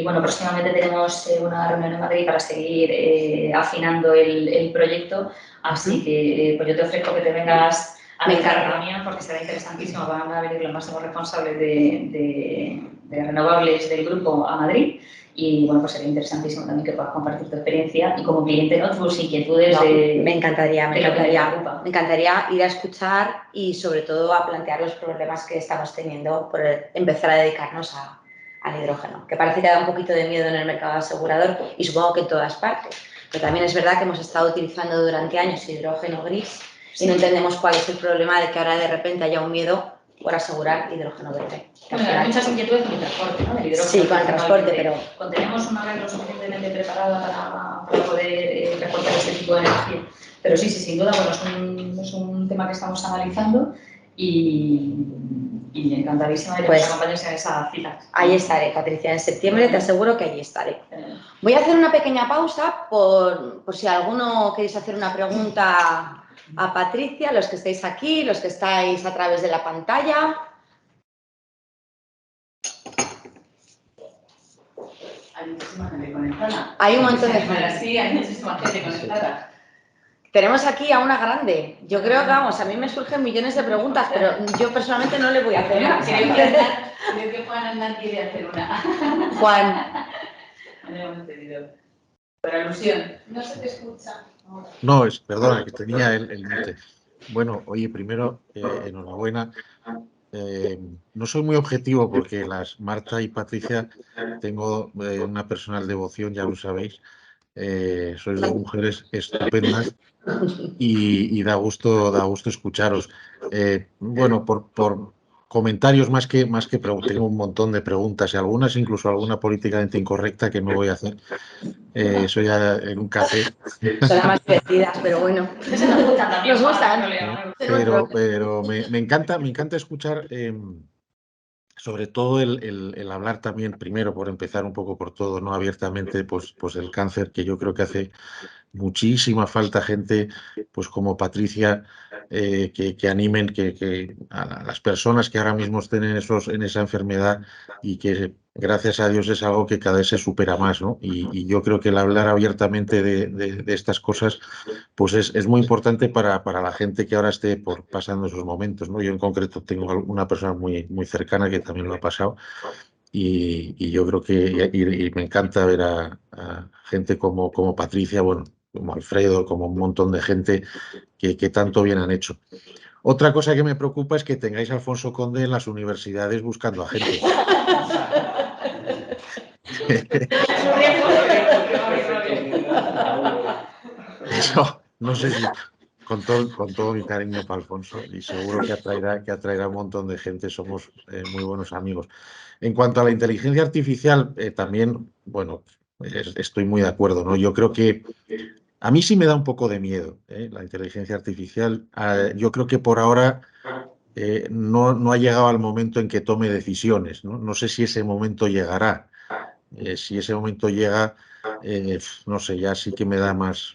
bueno, próximamente tenemos una reunión en Madrid para seguir afinando el proyecto, así que pues yo te ofrezco que te vengas a nuestra reunión porque será interesantísimo. Van a venir los máximos responsables de renovables del grupo a Madrid. Y bueno, pues sería interesantísimo también que puedas compartir tu experiencia y como cliente, ¿no? Tus inquietudes me encantaría ir a escuchar y sobre todo a plantear los problemas que estamos teniendo por empezar a dedicarnos al hidrógeno, que parece que da un poquito de miedo en el mercado asegurador y supongo que en todas partes. Pero también es verdad que hemos estado utilizando durante años hidrógeno gris y no entendemos cuál es el problema de que ahora de repente haya un miedo por asegurar hidrógeno verde. Bueno, hay muchas inquietudes con el transporte, ¿no? Del hidrógeno. Sí, con el transporte, pero... Tenemos una red lo suficientemente preparada para poder transportar este tipo de energía. Pero sí, sin duda, bueno, es un tema que estamos analizando y encantadísima de que nos acompañes en esa cita. Ahí estaré, Patricia, en septiembre te aseguro que allí estaré. Voy a hacer una pequeña pausa por si alguno queréis hacer una pregunta a Patricia, los que estáis aquí, los que estáis a través de la pantalla. Hay muchísima gente conectada. Hay un montón de gente. Sí, hay muchísima gente conectada. Tenemos aquí a una grande. Yo creo que, vamos, a mí me surgen millones de preguntas, pero yo personalmente no le voy a hacer una. Creo que Juan Hernán quiere hacer una. Juan. No le hemos pedido. Por alusión. No se te escucha. No, perdona, que tenía el mute. Bueno, oye, primero, enhorabuena. No soy muy objetivo porque Marta y Patricia tengo una personal devoción, ya lo sabéis. Sois dos mujeres estupendas y da gusto escucharos. Bueno, por comentarios más que preguntas, tengo un montón de preguntas y algunas, incluso alguna políticamente incorrecta que no voy a hacer. Eso ya en un café. Son las más divertidas, pero bueno. Nos gustan. Pero me encanta escuchar, sobre todo el hablar también, primero, por empezar un poco por todo, ¿no? Abiertamente, pues el cáncer, que yo creo que hace muchísima falta gente pues como Patricia que animen a las personas que ahora mismo estén en esa enfermedad y que gracias a Dios es algo que cada vez se supera más, ¿no? Y yo creo que el hablar abiertamente de estas cosas pues es muy importante para la gente que ahora esté pasando esos momentos, ¿no? Yo en concreto tengo una persona muy cercana que también lo ha pasado. Y yo creo que y me encanta ver a gente como Patricia, bueno, como Alfredo, como un montón de gente que tanto bien han hecho. Otra cosa que me preocupa es que tengáis a Alfonso Conde en las universidades buscando a gente. Eso, no sé si con todo mi cariño para Alfonso, y seguro que atraerá un montón de gente, somos muy buenos amigos. En cuanto a la inteligencia artificial, también, bueno, estoy muy de acuerdo, ¿no? Yo creo que a mí sí me da un poco de miedo, la inteligencia artificial. Yo creo que por ahora no ha llegado al momento en que tome decisiones, ¿no? No sé si ese momento llegará. Si ese momento llega, no sé, ya sí que me da más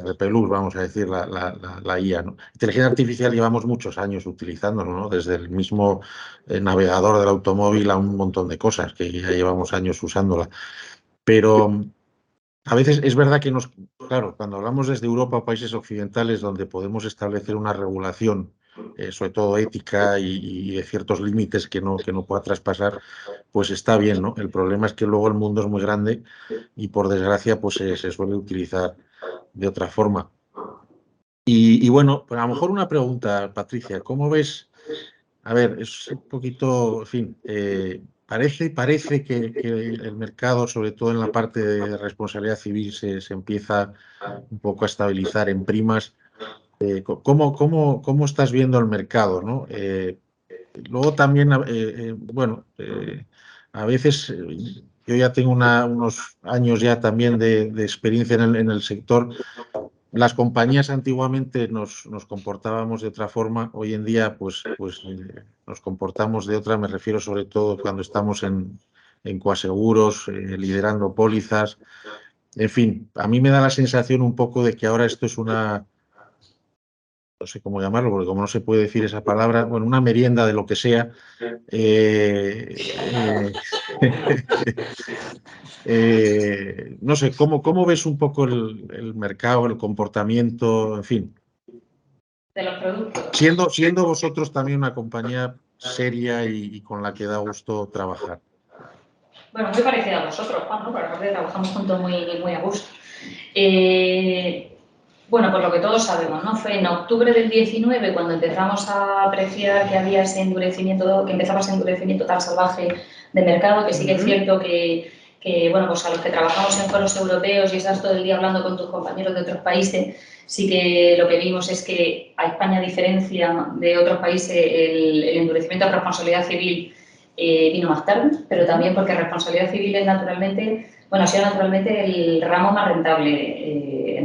repelús, vamos a decir, la IA, ¿no? Inteligencia artificial llevamos muchos años utilizándolo, ¿no? Desde el mismo navegador del automóvil a un montón de cosas que ya llevamos años usándola. Pero a veces es verdad que claro, cuando hablamos desde Europa o países occidentales donde podemos establecer una regulación, sobre todo ética y de ciertos límites que no pueda traspasar, pues está bien, ¿no? El problema es que luego el mundo es muy grande y por desgracia pues se suele utilizar de otra forma. Y bueno, pues a lo mejor una pregunta, Patricia, ¿cómo ves? A ver, es un poquito, en fin, parece que el mercado, sobre todo en la parte de responsabilidad civil, se empieza un poco a estabilizar en primas. ¿Cómo estás viendo el mercado, ¿no? Luego también, bueno, a veces yo ya tengo unos años ya también de experiencia en el sector. Las compañías antiguamente nos comportábamos de otra forma, hoy en día pues nos comportamos de otra, me refiero sobre todo cuando estamos en coaseguros, liderando pólizas, en fin, a mí me da la sensación un poco de que ahora esto es no sé cómo llamarlo, porque como no se puede decir esa palabra, bueno, una merienda de lo que sea. No sé, ¿cómo ves un poco el mercado, el comportamiento, en fin? De los productos. Siendo vosotros también una compañía seria y con la que da gusto trabajar. Bueno, muy parecida a vosotros, Juan, ¿no? Pero aparte trabajamos juntos muy a gusto. Bueno, por lo que todos sabemos, ¿no? Fue en octubre del 19 cuando empezamos a apreciar que había ese endurecimiento, que empezaba ese endurecimiento tan salvaje de mercado, que sí que es cierto que bueno, pues a los que trabajamos en foros europeos y estás todo el día hablando con tus compañeros de otros países, sí que lo que vimos es que a España, a diferencia de otros países, el endurecimiento de responsabilidad civil vino más tarde, pero también porque responsabilidad civil es naturalmente, bueno, ha sido naturalmente el ramo más rentable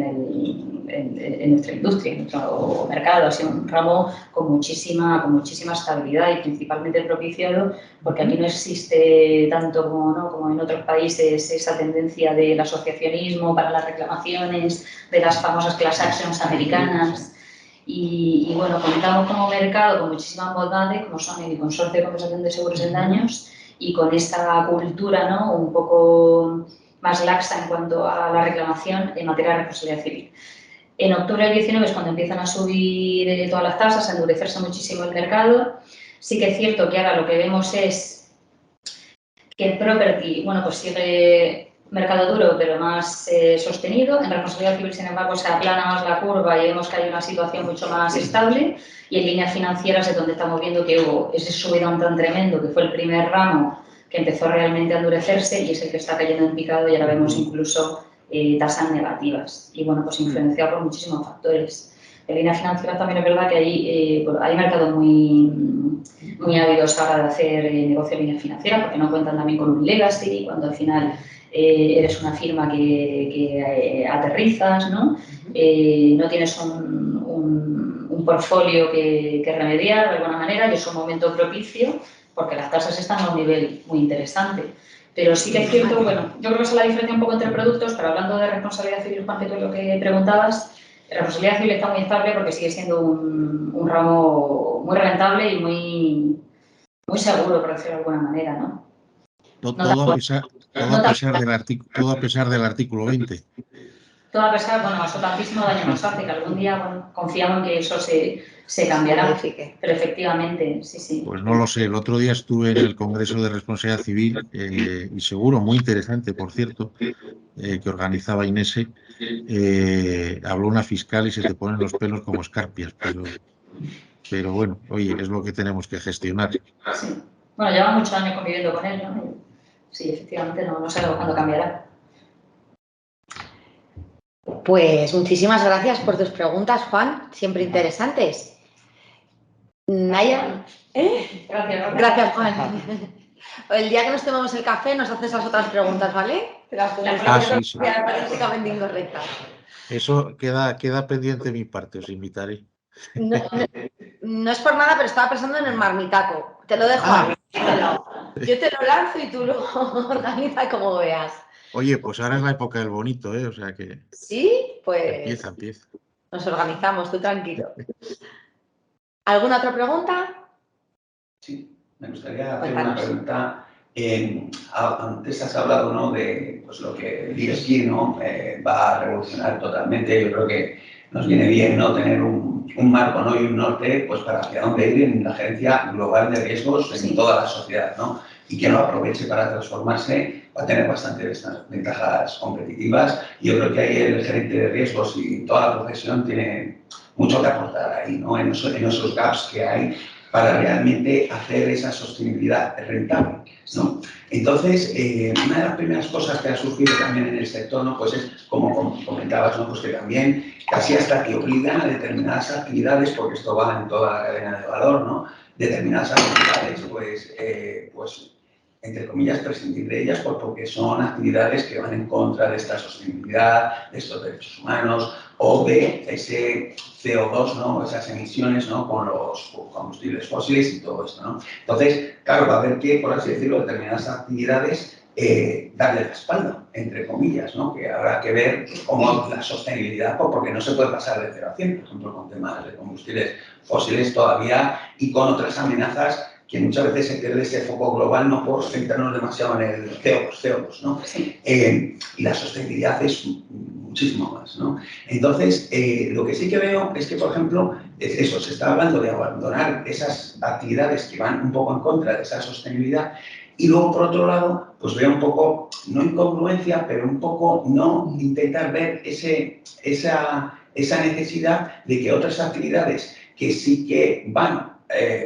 en nuestra industria, en nuestro mercado. Ha sido un ramo con muchísima estabilidad y principalmente propiciado porque aquí no existe tanto como en otros países esa tendencia del asociacionismo para las reclamaciones, de las famosas class actions americanas. Y bueno, contamos como mercado con muchísimas bondades, como son el Consorcio de Compensación de Seguros en Daños y con esa cultura, ¿no?, un poco más laxa en cuanto a la reclamación en materia de responsabilidad civil. En octubre del 19 es cuando empiezan a subir todas las tasas, a endurecerse muchísimo el mercado. Sí que es cierto que ahora lo que vemos es que el property, bueno, pues sigue mercado duro, pero más sostenido. En responsabilidad civil, sin embargo, se aplana más la curva y vemos que hay una situación mucho más estable. Y en líneas financieras es donde estamos viendo que hubo ese subidón tan tremendo, que fue el primer ramo que empezó realmente a endurecerse y es el que está cayendo en picado y ahora vemos incluso tasas negativas. Y bueno, pues influenciado por muchísimos factores. En líneas financieras también es verdad que hay mercados muy ávidos ahora de hacer negocio en líneas financieras porque no cuentan también con un legacy, cuando al final eres una firma que aterrizas, ¿no? No tienes un portfolio que remediar de alguna manera y es un momento propicio porque las tasas están a un nivel muy interesante. Pero sí que es cierto, bueno, yo creo que esa es la diferencia un poco entre productos, pero hablando de responsabilidad civil, Juan, que tú es lo que preguntabas, la responsabilidad civil está muy estable porque sigue siendo un ramo muy rentable y muy seguro, por decirlo de alguna manera, ¿no? Todo a pesar del artículo 20. Todo a pesar, bueno, eso tantísimo daño nos hace, que algún día, bueno, confiamos en que eso se cambiará, pero efectivamente, sí. Pues no lo sé, el otro día estuve en el Congreso de Responsabilidad Civil y seguro, muy interesante, por cierto, que organizaba Inese, habló una fiscal y se te ponen los pelos como escarpias, pero bueno, oye, es lo que tenemos que gestionar. Sí. Bueno, lleva muchos años conviviendo con él, ¿no? Sí, efectivamente, no sabemos cuándo cambiará. Pues muchísimas gracias por tus preguntas, Juan, siempre interesantes. Naya. Gracias, Juan. El día que nos tomemos el café nos haces las otras preguntas, ¿vale? Sí. Políticamente incorrectas. Eso queda pendiente de mi parte, os invitaré. No es por nada, pero estaba pensando en el marmitaco. Te lo dejo ahí. Yo te lo lanzo y tú lo organizas como veas. Oye, pues ahora es la época del bonito, ¿eh? O sea que Sí, pues empieza. nos organizamos, tú tranquilo. ¿Alguna otra pregunta? Sí, me gustaría hacer Cuéntanos. una pregunta. Antes has hablado, ¿no?, de pues, lo que el ESG, ¿no?, va a revolucionar totalmente. Yo creo que nos viene bien, ¿no?, tener un marco, ¿no?, y un norte pues, para hacia dónde ir en la gerencia global de riesgos en toda la sociedad, ¿no? Y que lo aproveche para transformarse, va a tener bastantes ventajas competitivas. Y yo creo que ahí el gerente de riesgos y toda la profesión tiene mucho que aportar ahí, ¿no?, en esos gaps que hay para realmente hacer esa sostenibilidad rentable, ¿no? Entonces, una de las primeras cosas que ha surgido también en el sector, ¿no?, pues es, como comentabas, ¿no?, pues que también casi hasta que obligan a determinadas actividades, porque esto va en toda la cadena de valor, ¿no?, determinadas actividades, pues entre comillas, prescindir de ellas porque son actividades que van en contra de esta sostenibilidad, de estos derechos humanos o de ese CO2, ¿no?, esas emisiones, ¿no?, con los combustibles fósiles y todo esto, ¿no? Entonces, claro, va a haber que, por así decirlo, determinadas actividades darle la espalda, entre comillas, ¿no?, que habrá que ver cómo la sostenibilidad, porque no se puede pasar de 0 a 100, por ejemplo, con temas de combustibles fósiles todavía y con otras amenazas que muchas veces se pierde ese foco global, no por centrarnos demasiado en el CO2, ¿no? Sí. Y la sostenibilidad es muchísimo más, ¿no? Entonces, lo que sí que veo es que, por ejemplo, es eso, se está hablando de abandonar esas actividades que van un poco en contra de esa sostenibilidad y luego, por otro lado, pues veo un poco, no incongruencia, pero un poco no intentar ver esa necesidad de que otras actividades que sí que van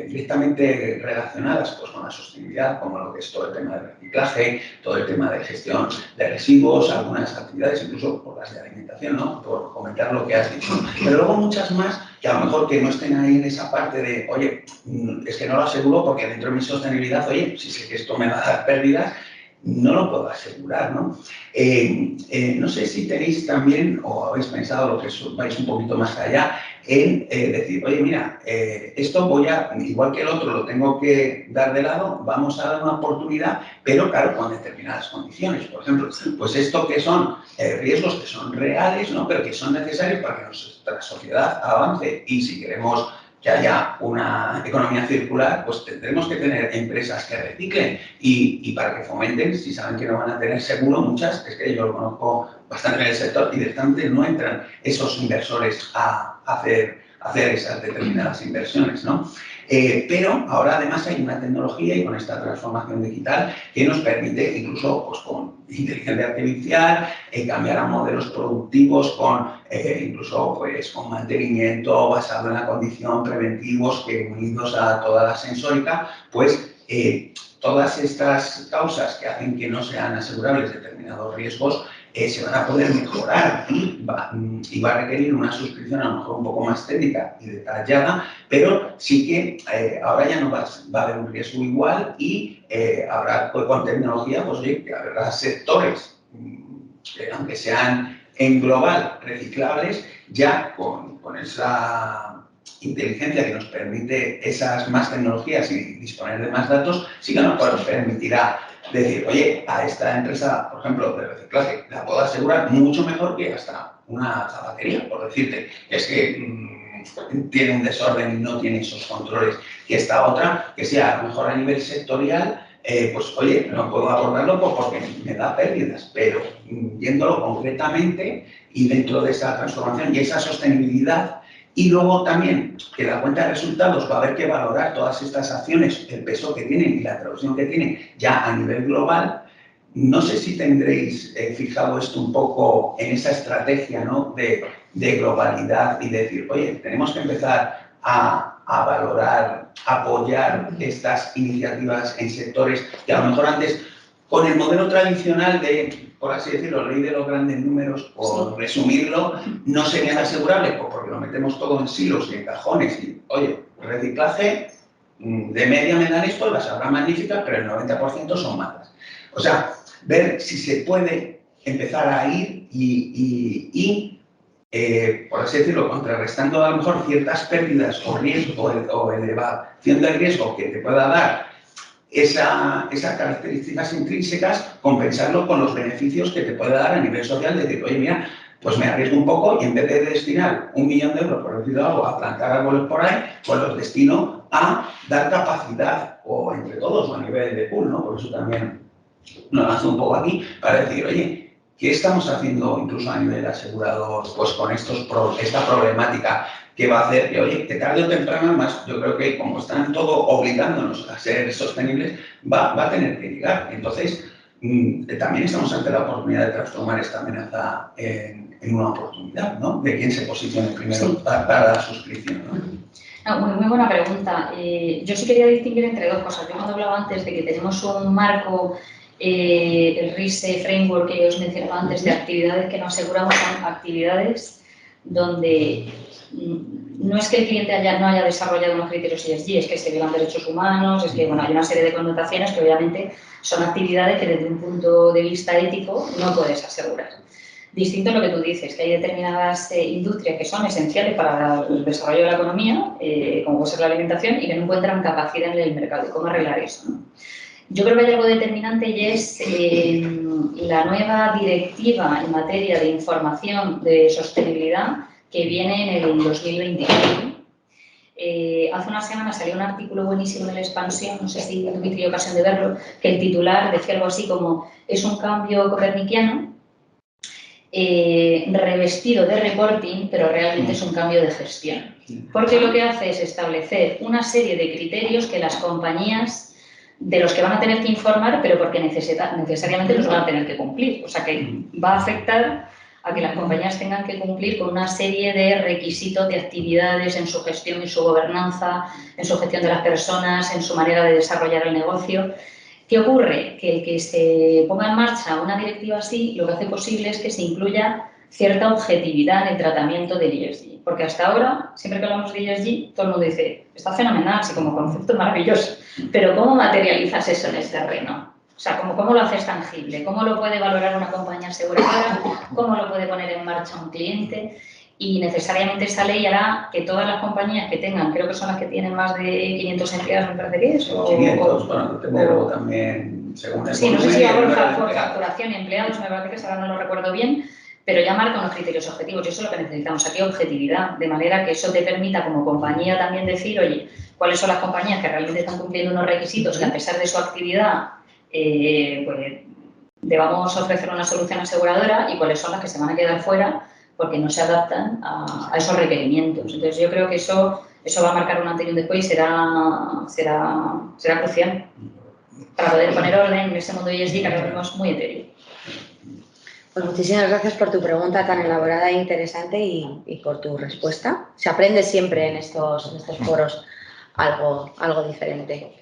directamente relacionadas pues, con la sostenibilidad, como lo que es todo el tema del reciclaje, todo el tema de gestión de residuos, algunas actividades, incluso por las de alimentación, ¿no?, por comentar lo que has dicho. Pero luego muchas más que a lo mejor que no estén ahí en esa parte de, oye, es que no lo aseguro porque dentro de mi sostenibilidad, oye, si sé que esto me va a dar pérdidas, no lo puedo asegurar, ¿no? No sé si tenéis también, o habéis pensado lo que vais un poquito más allá, en decir, oye, mira, esto igual que el otro lo tengo que dar de lado, vamos a dar una oportunidad, pero claro, con determinadas condiciones. Por ejemplo, pues esto que son riesgos que son reales, ¿no?, pero que son necesarios para que nuestra sociedad avance. Y si queremos que haya una economía circular, pues tendremos que tener empresas que reciclen y para que fomenten, si saben que no van a tener seguro, muchas, es que yo lo conozco bastante en el sector y directamente no entran esos inversores a hacer esas determinadas inversiones, ¿no? Pero ahora además hay una tecnología y con esta transformación digital que nos permite incluso pues, con inteligencia artificial cambiar a modelos productivos con incluso pues, con mantenimiento basado en la condición, preventivos que unidos a toda la sensórica, pues todas estas causas que hacen que no sean asegurables determinados riesgos se van a poder mejorar y va a requerir una suscripción a lo mejor un poco más técnica y detallada, pero sí que ahora ya no va a haber un riesgo igual y habrá con tecnología, pues oye, que habrá sectores que aunque sean en global reciclables, ya con esa inteligencia que nos permite esas más tecnologías y disponer de más datos, sí que nos permitirá decir, oye, a esta empresa, por ejemplo, de reciclaje, la puedo asegurar mucho mejor que hasta una zapatería, por decirte. Es que tiene un desorden y no tiene esos controles. Y esta otra, que sea a lo mejor a nivel sectorial, pues oye, no puedo abordarlo porque me da pérdidas, pero viéndolo concretamente y dentro de esa transformación y esa sostenibilidad, y luego también que la cuenta de resultados va a haber que valorar todas estas acciones, el peso que tienen y la traducción que tienen ya a nivel global. No sé si tendréis fijado esto un poco en esa estrategia, ¿no?, de globalidad y decir, oye, tenemos que empezar a valorar, apoyar estas iniciativas en sectores que a lo mejor antes, con el modelo tradicional de, por así decirlo, ley de los grandes números, por resumirlo, no serían asegurables, pues porque lo metemos todo en silos y en cajones. Y, oye, reciclaje, de media me dan esto, las habrá magníficas, pero el 90% son malas. O sea, ver si se puede empezar a ir por así decirlo, contrarrestando a lo mejor ciertas pérdidas o riesgo o elevación del riesgo que te pueda dar esas características intrínsecas, compensarlo con los beneficios que te puede dar a nivel social, de decir, oye, mira, pues me arriesgo un poco y en vez de destinar 1 millón de euros, por decirlo algo, a plantar árboles por ahí, pues los destino a dar capacidad, o entre todos, o a nivel de pool, ¿no? Por eso también nos lanzo un poco aquí, para decir, oye, ¿qué estamos haciendo incluso a nivel asegurador pues con esta problemática que va a hacer que, oye, que tarde o temprano, más yo creo que como están todo obligándonos a ser sostenibles, va a tener que llegar. Entonces, también estamos ante la oportunidad de transformar esta amenaza en una oportunidad, ¿no? De quién se posicione primero para la suscripción, ¿no? Muy buena pregunta. Yo sí quería distinguir entre dos cosas. Yo cuando hablaba antes de que tenemos un marco, el RISE Framework que os mencionaba antes, de actividades que nos aseguramos, son actividades donde no es que el cliente no haya desarrollado unos criterios ESG, es que se violan derechos humanos, es que bueno, hay una serie de connotaciones que obviamente son actividades que desde un punto de vista ético no puedes asegurar. Distinto a lo que tú dices, que hay determinadas industrias que son esenciales para el desarrollo de la economía, como puede ser la alimentación, y que no encuentran capacidad en el mercado. ¿Y cómo arreglar eso, no? Yo creo que hay algo determinante y es la nueva directiva en materia de información de sostenibilidad que viene en el 2021. Hace unas semanas salió un artículo buenísimo en La Expansión, no sé si tuviste ocasión de verlo, que el titular decía algo así como es un cambio copernicano revestido de reporting, pero realmente es un cambio de gestión. Porque lo que hace es establecer una serie de criterios que las compañías, de los que van a tener que informar, pero porque necesariamente los van a tener que cumplir. O sea que va a afectar a que las compañías tengan que cumplir con una serie de requisitos de actividades en su gestión y su gobernanza, en su gestión de las personas, en su manera de desarrollar el negocio. ¿Qué ocurre? Que el que se ponga en marcha una directiva así, lo que hace posible es que se incluya cierta objetividad en el tratamiento del ESG. Porque hasta ahora, siempre que hablamos de ESG, todo el mundo dice, está fenomenal, sí, como concepto es maravilloso, pero ¿cómo materializas eso en el terreno? O sea, ¿cómo lo haces tangible? ¿Cómo lo puede valorar una compañía aseguradora? ¿Cómo lo puede poner en marcha un cliente? Y necesariamente esa ley hará que todas las compañías que tengan, creo que son las que tienen más de 500 empleados, me parece que es. 500, bueno, depende luego también, según el sí, no sé si va por volumen, facturación y empleados, me parece que ahora no lo recuerdo bien, pero ya marca unos criterios objetivos y eso es lo que necesitamos aquí, objetividad, de manera que eso te permita como compañía también decir, oye, cuáles son las compañías que realmente están cumpliendo unos requisitos que a pesar de su actividad, pues debamos ofrecer una solución aseguradora y cuáles son las que se van a quedar fuera porque no se adaptan a esos requerimientos. Entonces yo creo que eso va a marcar un antes y un después y será crucial para poder poner orden en ese mundo ESG que ahora vemos muy etéreo. Pues muchísimas gracias por tu pregunta tan elaborada e interesante y por tu respuesta. Se aprende siempre en estos foros algo diferente.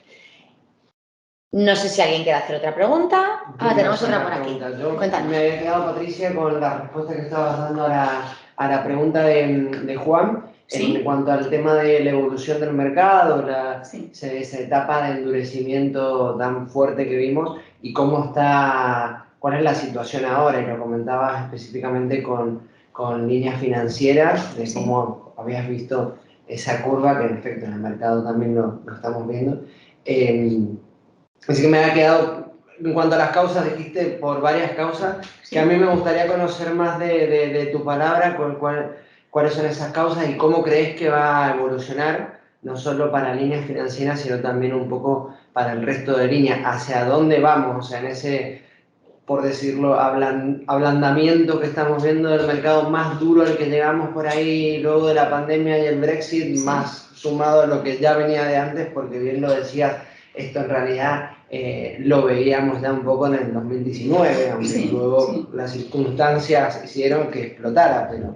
No sé si alguien quiere hacer otra pregunta. Tenemos otra por aquí. Cuéntanos. Me había quedado, Patricia, con la respuesta que estabas dando a la pregunta de Juan. ¿Sí? En cuanto al tema de la evolución del mercado, Sí. esa etapa de endurecimiento tan fuerte que vimos y cuál es la situación ahora. Y lo comentabas específicamente con líneas financieras, de cómo habías visto esa curva, que en efecto en el mercado también lo estamos viendo. Así que me había quedado, en cuanto a las causas, dijiste por varias causas, que a mí me gustaría conocer más de tu palabra, cuáles son esas causas y cómo crees que va a evolucionar, no solo para líneas financieras, sino también un poco para el resto de líneas, hacia dónde vamos, o sea, en ese, por decirlo, ablandamiento que estamos viendo del mercado más duro al que llegamos por ahí luego de la pandemia y el Brexit, más sumado a lo que ya venía de antes, porque bien lo decías, esto en realidad lo veíamos ya un poco en el 2019, aunque luego las circunstancias hicieron que explotara, pero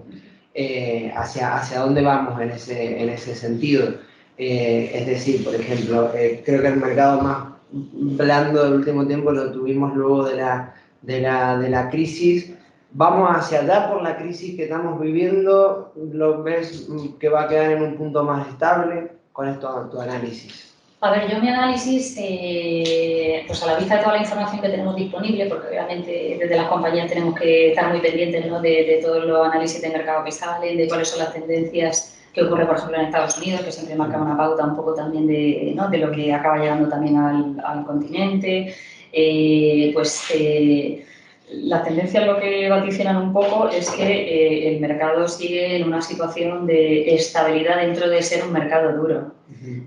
hacia dónde vamos en ese sentido. Es decir, por ejemplo, creo que el mercado más blando del último tiempo lo tuvimos luego de la crisis. ¿Vamos hacia allá por la crisis que estamos viviendo? ¿Lo ves que va a quedar en un punto más estable? ¿Cuál es tu análisis? A ver, yo mi análisis, pues a la vista de toda la información que tenemos disponible, porque obviamente desde las compañías tenemos que estar muy pendientes, ¿no? de todos los análisis de mercado que salen, de cuáles son las tendencias que que ocurre, por ejemplo, en Estados Unidos, que siempre marca una pauta un poco también de, ¿no?, de lo que acaba llegando también al continente. Las tendencias lo que vaticinan un poco es que el mercado sigue en una situación de estabilidad dentro de ser un mercado duro.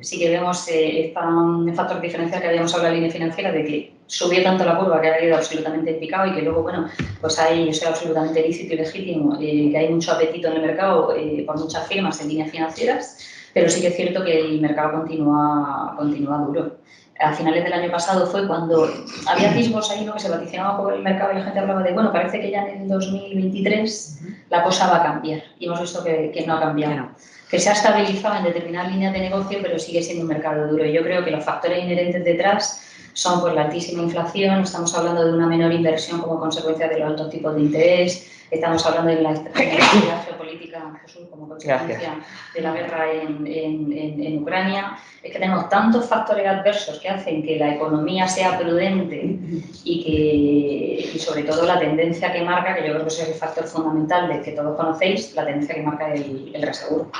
Sí que vemos un factor diferencial que habíamos hablado en la línea financiera de que subió tanto la curva que ha ido absolutamente picado y que luego, bueno, pues hay, eso es absolutamente lícito y legítimo, que hay mucho apetito en el mercado por muchas firmas en líneas financieras, pero sí que es cierto que el mercado continúa duro. A finales del año pasado fue cuando había atisbos ahí, ¿no?, que se vaticinaba por el mercado y la gente hablaba de, bueno, parece que ya en el 2023 la cosa va a cambiar. Y hemos visto que no ha cambiado. Claro. Que se ha estabilizado en determinadas líneas de negocio, pero sigue siendo un mercado duro. Y yo creo que los factores inherentes detrás son, pues, la altísima inflación, estamos hablando de una menor inversión como consecuencia de los altos tipos de interés, estamos hablando de la estabilidad geopolítica, Jesús, como consecuencia de la guerra en Ucrania. Es que tenemos tantos factores adversos que hacen que la economía sea prudente y sobre todo la tendencia que marca, que yo creo que es el factor fundamental del que todos conocéis, la tendencia que marca el reaseguro.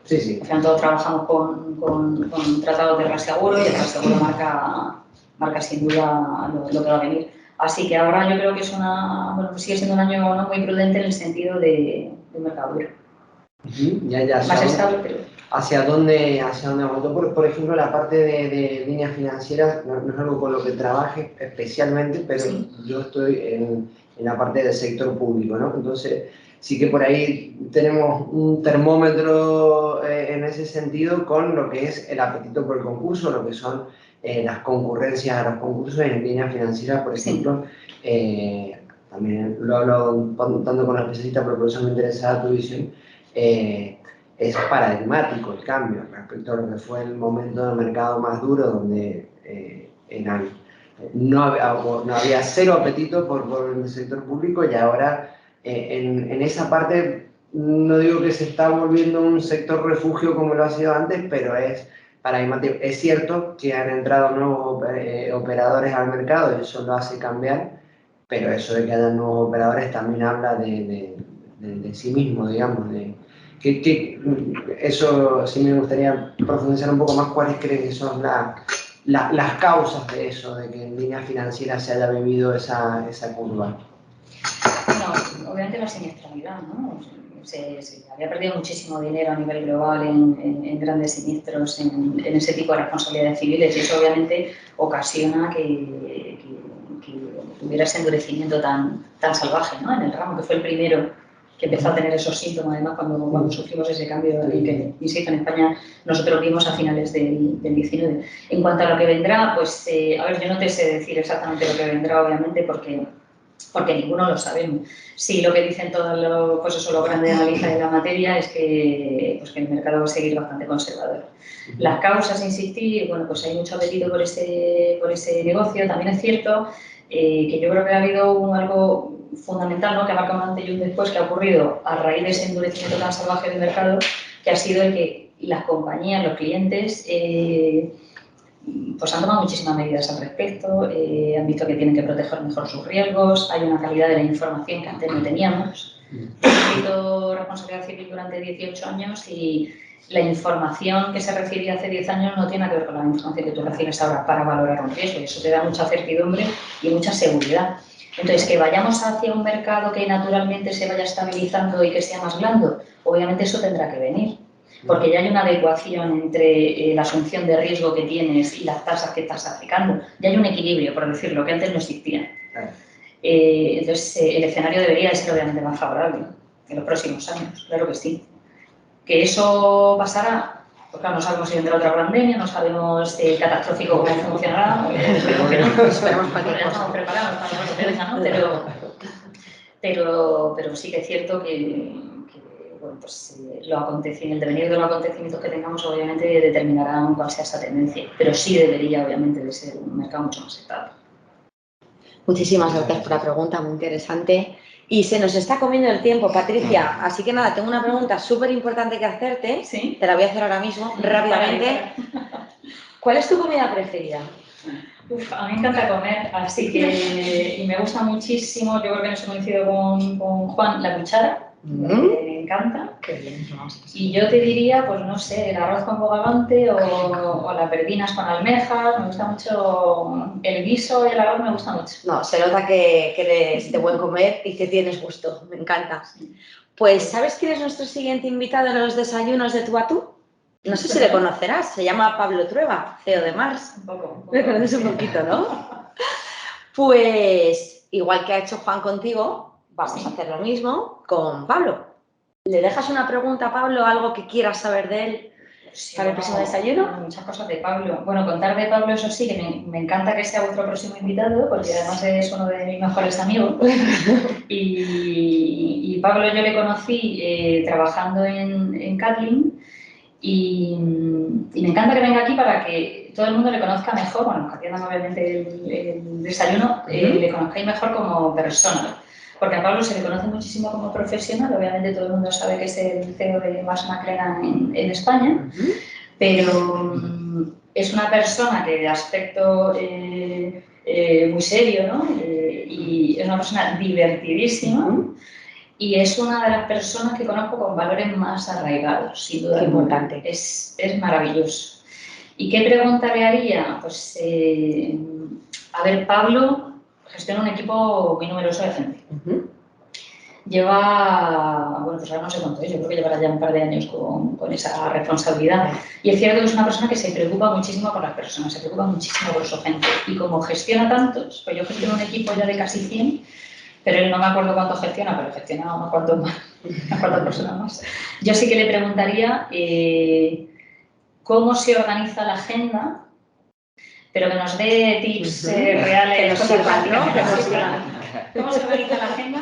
Sí, sí. Al final todos trabajamos con tratados de reaseguro y el reaseguro marca sin duda lo que va a venir. Así que ahora yo creo que sigue siendo un año no muy prudente en el sentido de mercado duro. Más estable, pero... ¿Hacia dónde apuntó? Por ejemplo, la parte de líneas financieras no es algo con lo que trabaje especialmente, pero sí, yo estoy en la parte del sector público, ¿no? Entonces, sí que por ahí tenemos un termómetro en ese sentido con lo que es el apetito por el concurso, lo que son las concurrencias a los concursos en líneas financieras, por ejemplo. Sí. También lo hablo tanto con los especialistas, pero por eso me interesa tu visión. Es paradigmático el cambio respecto a lo que fue el momento del mercado más duro, donde no había cero apetito por el sector público, y ahora en esa parte no digo que se está volviendo un sector refugio como lo ha sido antes, pero es paradigmático. Es cierto que han entrado nuevos operadores al mercado y eso lo hace cambiar, pero eso de que haya nuevos operadores también habla de sí mismo, digamos. Eso sí me gustaría profundizar un poco más. ¿Cuáles creen que son las causas de eso, de que en líneas financieras se haya vivido esa curva? Bueno, obviamente la siniestralidad, ¿no? Se había perdido muchísimo dinero a nivel global en grandes siniestros, en ese tipo de responsabilidades civiles, y eso obviamente ocasiona que hubiera ese endurecimiento tan salvaje, ¿no?, en el ramo, que fue el primero que empezó a tener esos síntomas, además, cuando sufrimos ese cambio que, insisto, en España nosotros vimos a finales del 19. En cuanto a lo que vendrá, pues, a ver, yo no te sé decir exactamente lo que vendrá, obviamente, porque ninguno lo sabemos. Sí, lo que dicen todos los grandes analistas de la materia es que el mercado va a seguir bastante conservador. Las causas, insistir, bueno, pues hay mucho apetito por ese negocio. También es cierto que yo creo que ha habido algo fundamental, ¿no?, que ha marcado un antes y un después, que ha ocurrido a raíz de ese endurecimiento tan salvaje del mercado, que ha sido el que las compañías, los clientes, pues han tomado muchísimas medidas al respecto, han visto que tienen que proteger mejor sus riesgos, hay una calidad de la información que antes no teníamos. He escrito responsabilidad civil durante 18 años y la información que se recibía hace 10 años no tiene que ver con la información que tú recibes ahora para valorar un riesgo, y eso te da mucha certidumbre y mucha seguridad. Entonces, que vayamos hacia un mercado que naturalmente se vaya estabilizando y que sea más blando, obviamente eso tendrá que venir, porque ya hay una adecuación entre la asunción de riesgo que tienes y las tasas que estás aplicando. Ya hay un equilibrio, por decirlo, que antes no existía. Entonces, el escenario debería de ser obviamente más favorable en los próximos años, claro que sí. Que eso pasará, pues claro, no sabemos si vendrá otra pandemia, no sabemos catastrófico cómo funcionará, esperemos que no, esperemos que ya estamos preparados para lo que venga, ¿no? Pero sí que es cierto que bueno, pues, el devenir de los acontecimientos que tengamos obviamente determinarán cuál sea esa tendencia, pero sí debería obviamente de ser un mercado mucho más estable. Muchísimas gracias por la pregunta, muy interesante. Y se nos está comiendo el tiempo, Patricia, así que nada, tengo una pregunta súper importante que hacerte. ¿Sí? Te la voy a hacer ahora mismo, rápidamente. ¿Cuál es tu comida preferida? Uf, a mí me encanta comer, así que, y me gusta muchísimo, yo creo que en eso coincido con Juan, la cuchara. Me encanta. Qué bien, eso vamos a pasar. Y yo te diría, pues no sé, el arroz con bogavante o las verdinas con almejas. Me gusta mucho el guiso y el arroz, me gusta mucho. No, se nota que eres de buen comer y que tienes gusto. Me encanta. Pues, ¿sabes quién es nuestro siguiente invitado en los desayunos de Tú a Tú? No sé si le conocerás. Se llama Pablo Trueba, CEO de Mars. Un poco. Le conoces un poquito, ¿no? Pues, igual que ha hecho Juan contigo, vamos a hacer lo mismo con Pablo. ¿Le dejas una pregunta a Pablo, algo que quieras saber de él Sí, para el próximo desayuno? Muchas cosas de Pablo. Bueno, contar de Pablo, eso sí, que me encanta que sea vuestro próximo invitado, porque además es uno de mis mejores amigos. Y Pablo yo le conocí trabajando en Catlin y me encanta que venga aquí para que todo el mundo le conozca mejor, bueno, atiendan obviamente el desayuno, le conozcáis mejor como persona. Porque a Pablo se le conoce muchísimo como profesional, obviamente todo el mundo sabe que es el CEO de Mars McLennan en España, pero es una persona que de aspecto muy serio, ¿no? Y es una persona divertidísima y es una de las personas que conozco con valores más arraigados, sin duda. Qué importante. Es maravilloso. ¿Y qué pregunta le haría? Pues, a ver, Pablo gestiona un equipo muy numeroso de gente. Lleva, bueno, pues ahora no sé cuánto es, yo creo que llevará ya un par de años con esa responsabilidad. Y es cierto que es una persona que se preocupa muchísimo por las personas, se preocupa muchísimo por su gente. Y como gestiona tantos, pues yo gestiono un equipo ya de casi 100, pero él no me acuerdo cuánto gestiona, pero gestiona unas cuantas personas más. Yo sí que le preguntaría cómo se organiza la agenda, pero que nos dé tips reales. Que nos sirvan, ¿no? Que nos sirvan. ¿Cómo se organiza la agenda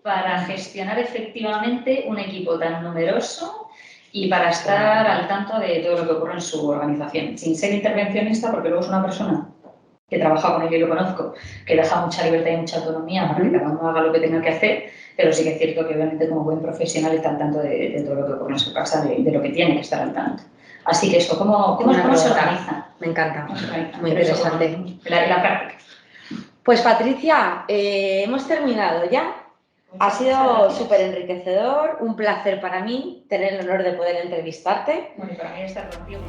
para gestionar efectivamente un equipo tan numeroso y para estar al tanto de todo lo que ocurre en su organización? Sin ser intervencionista, porque luego es una persona que trabaja con él y lo conozco, que deja mucha libertad y mucha autonomía para que cada uno haga lo que tenga que hacer, pero sí que es cierto que obviamente como buen profesional está al tanto de todo lo que ocurre en su casa, de lo que tiene que estar al tanto. Así que eso, ¿cómo se organiza? Me encanta, ¿Cómo se organiza? muy Pero eso, interesante. la práctica. Pues Patricia, hemos terminado ya. Ha sido súper enriquecedor, un placer para mí tener el honor de poder entrevistarte. Bueno, y para mí estar contigo.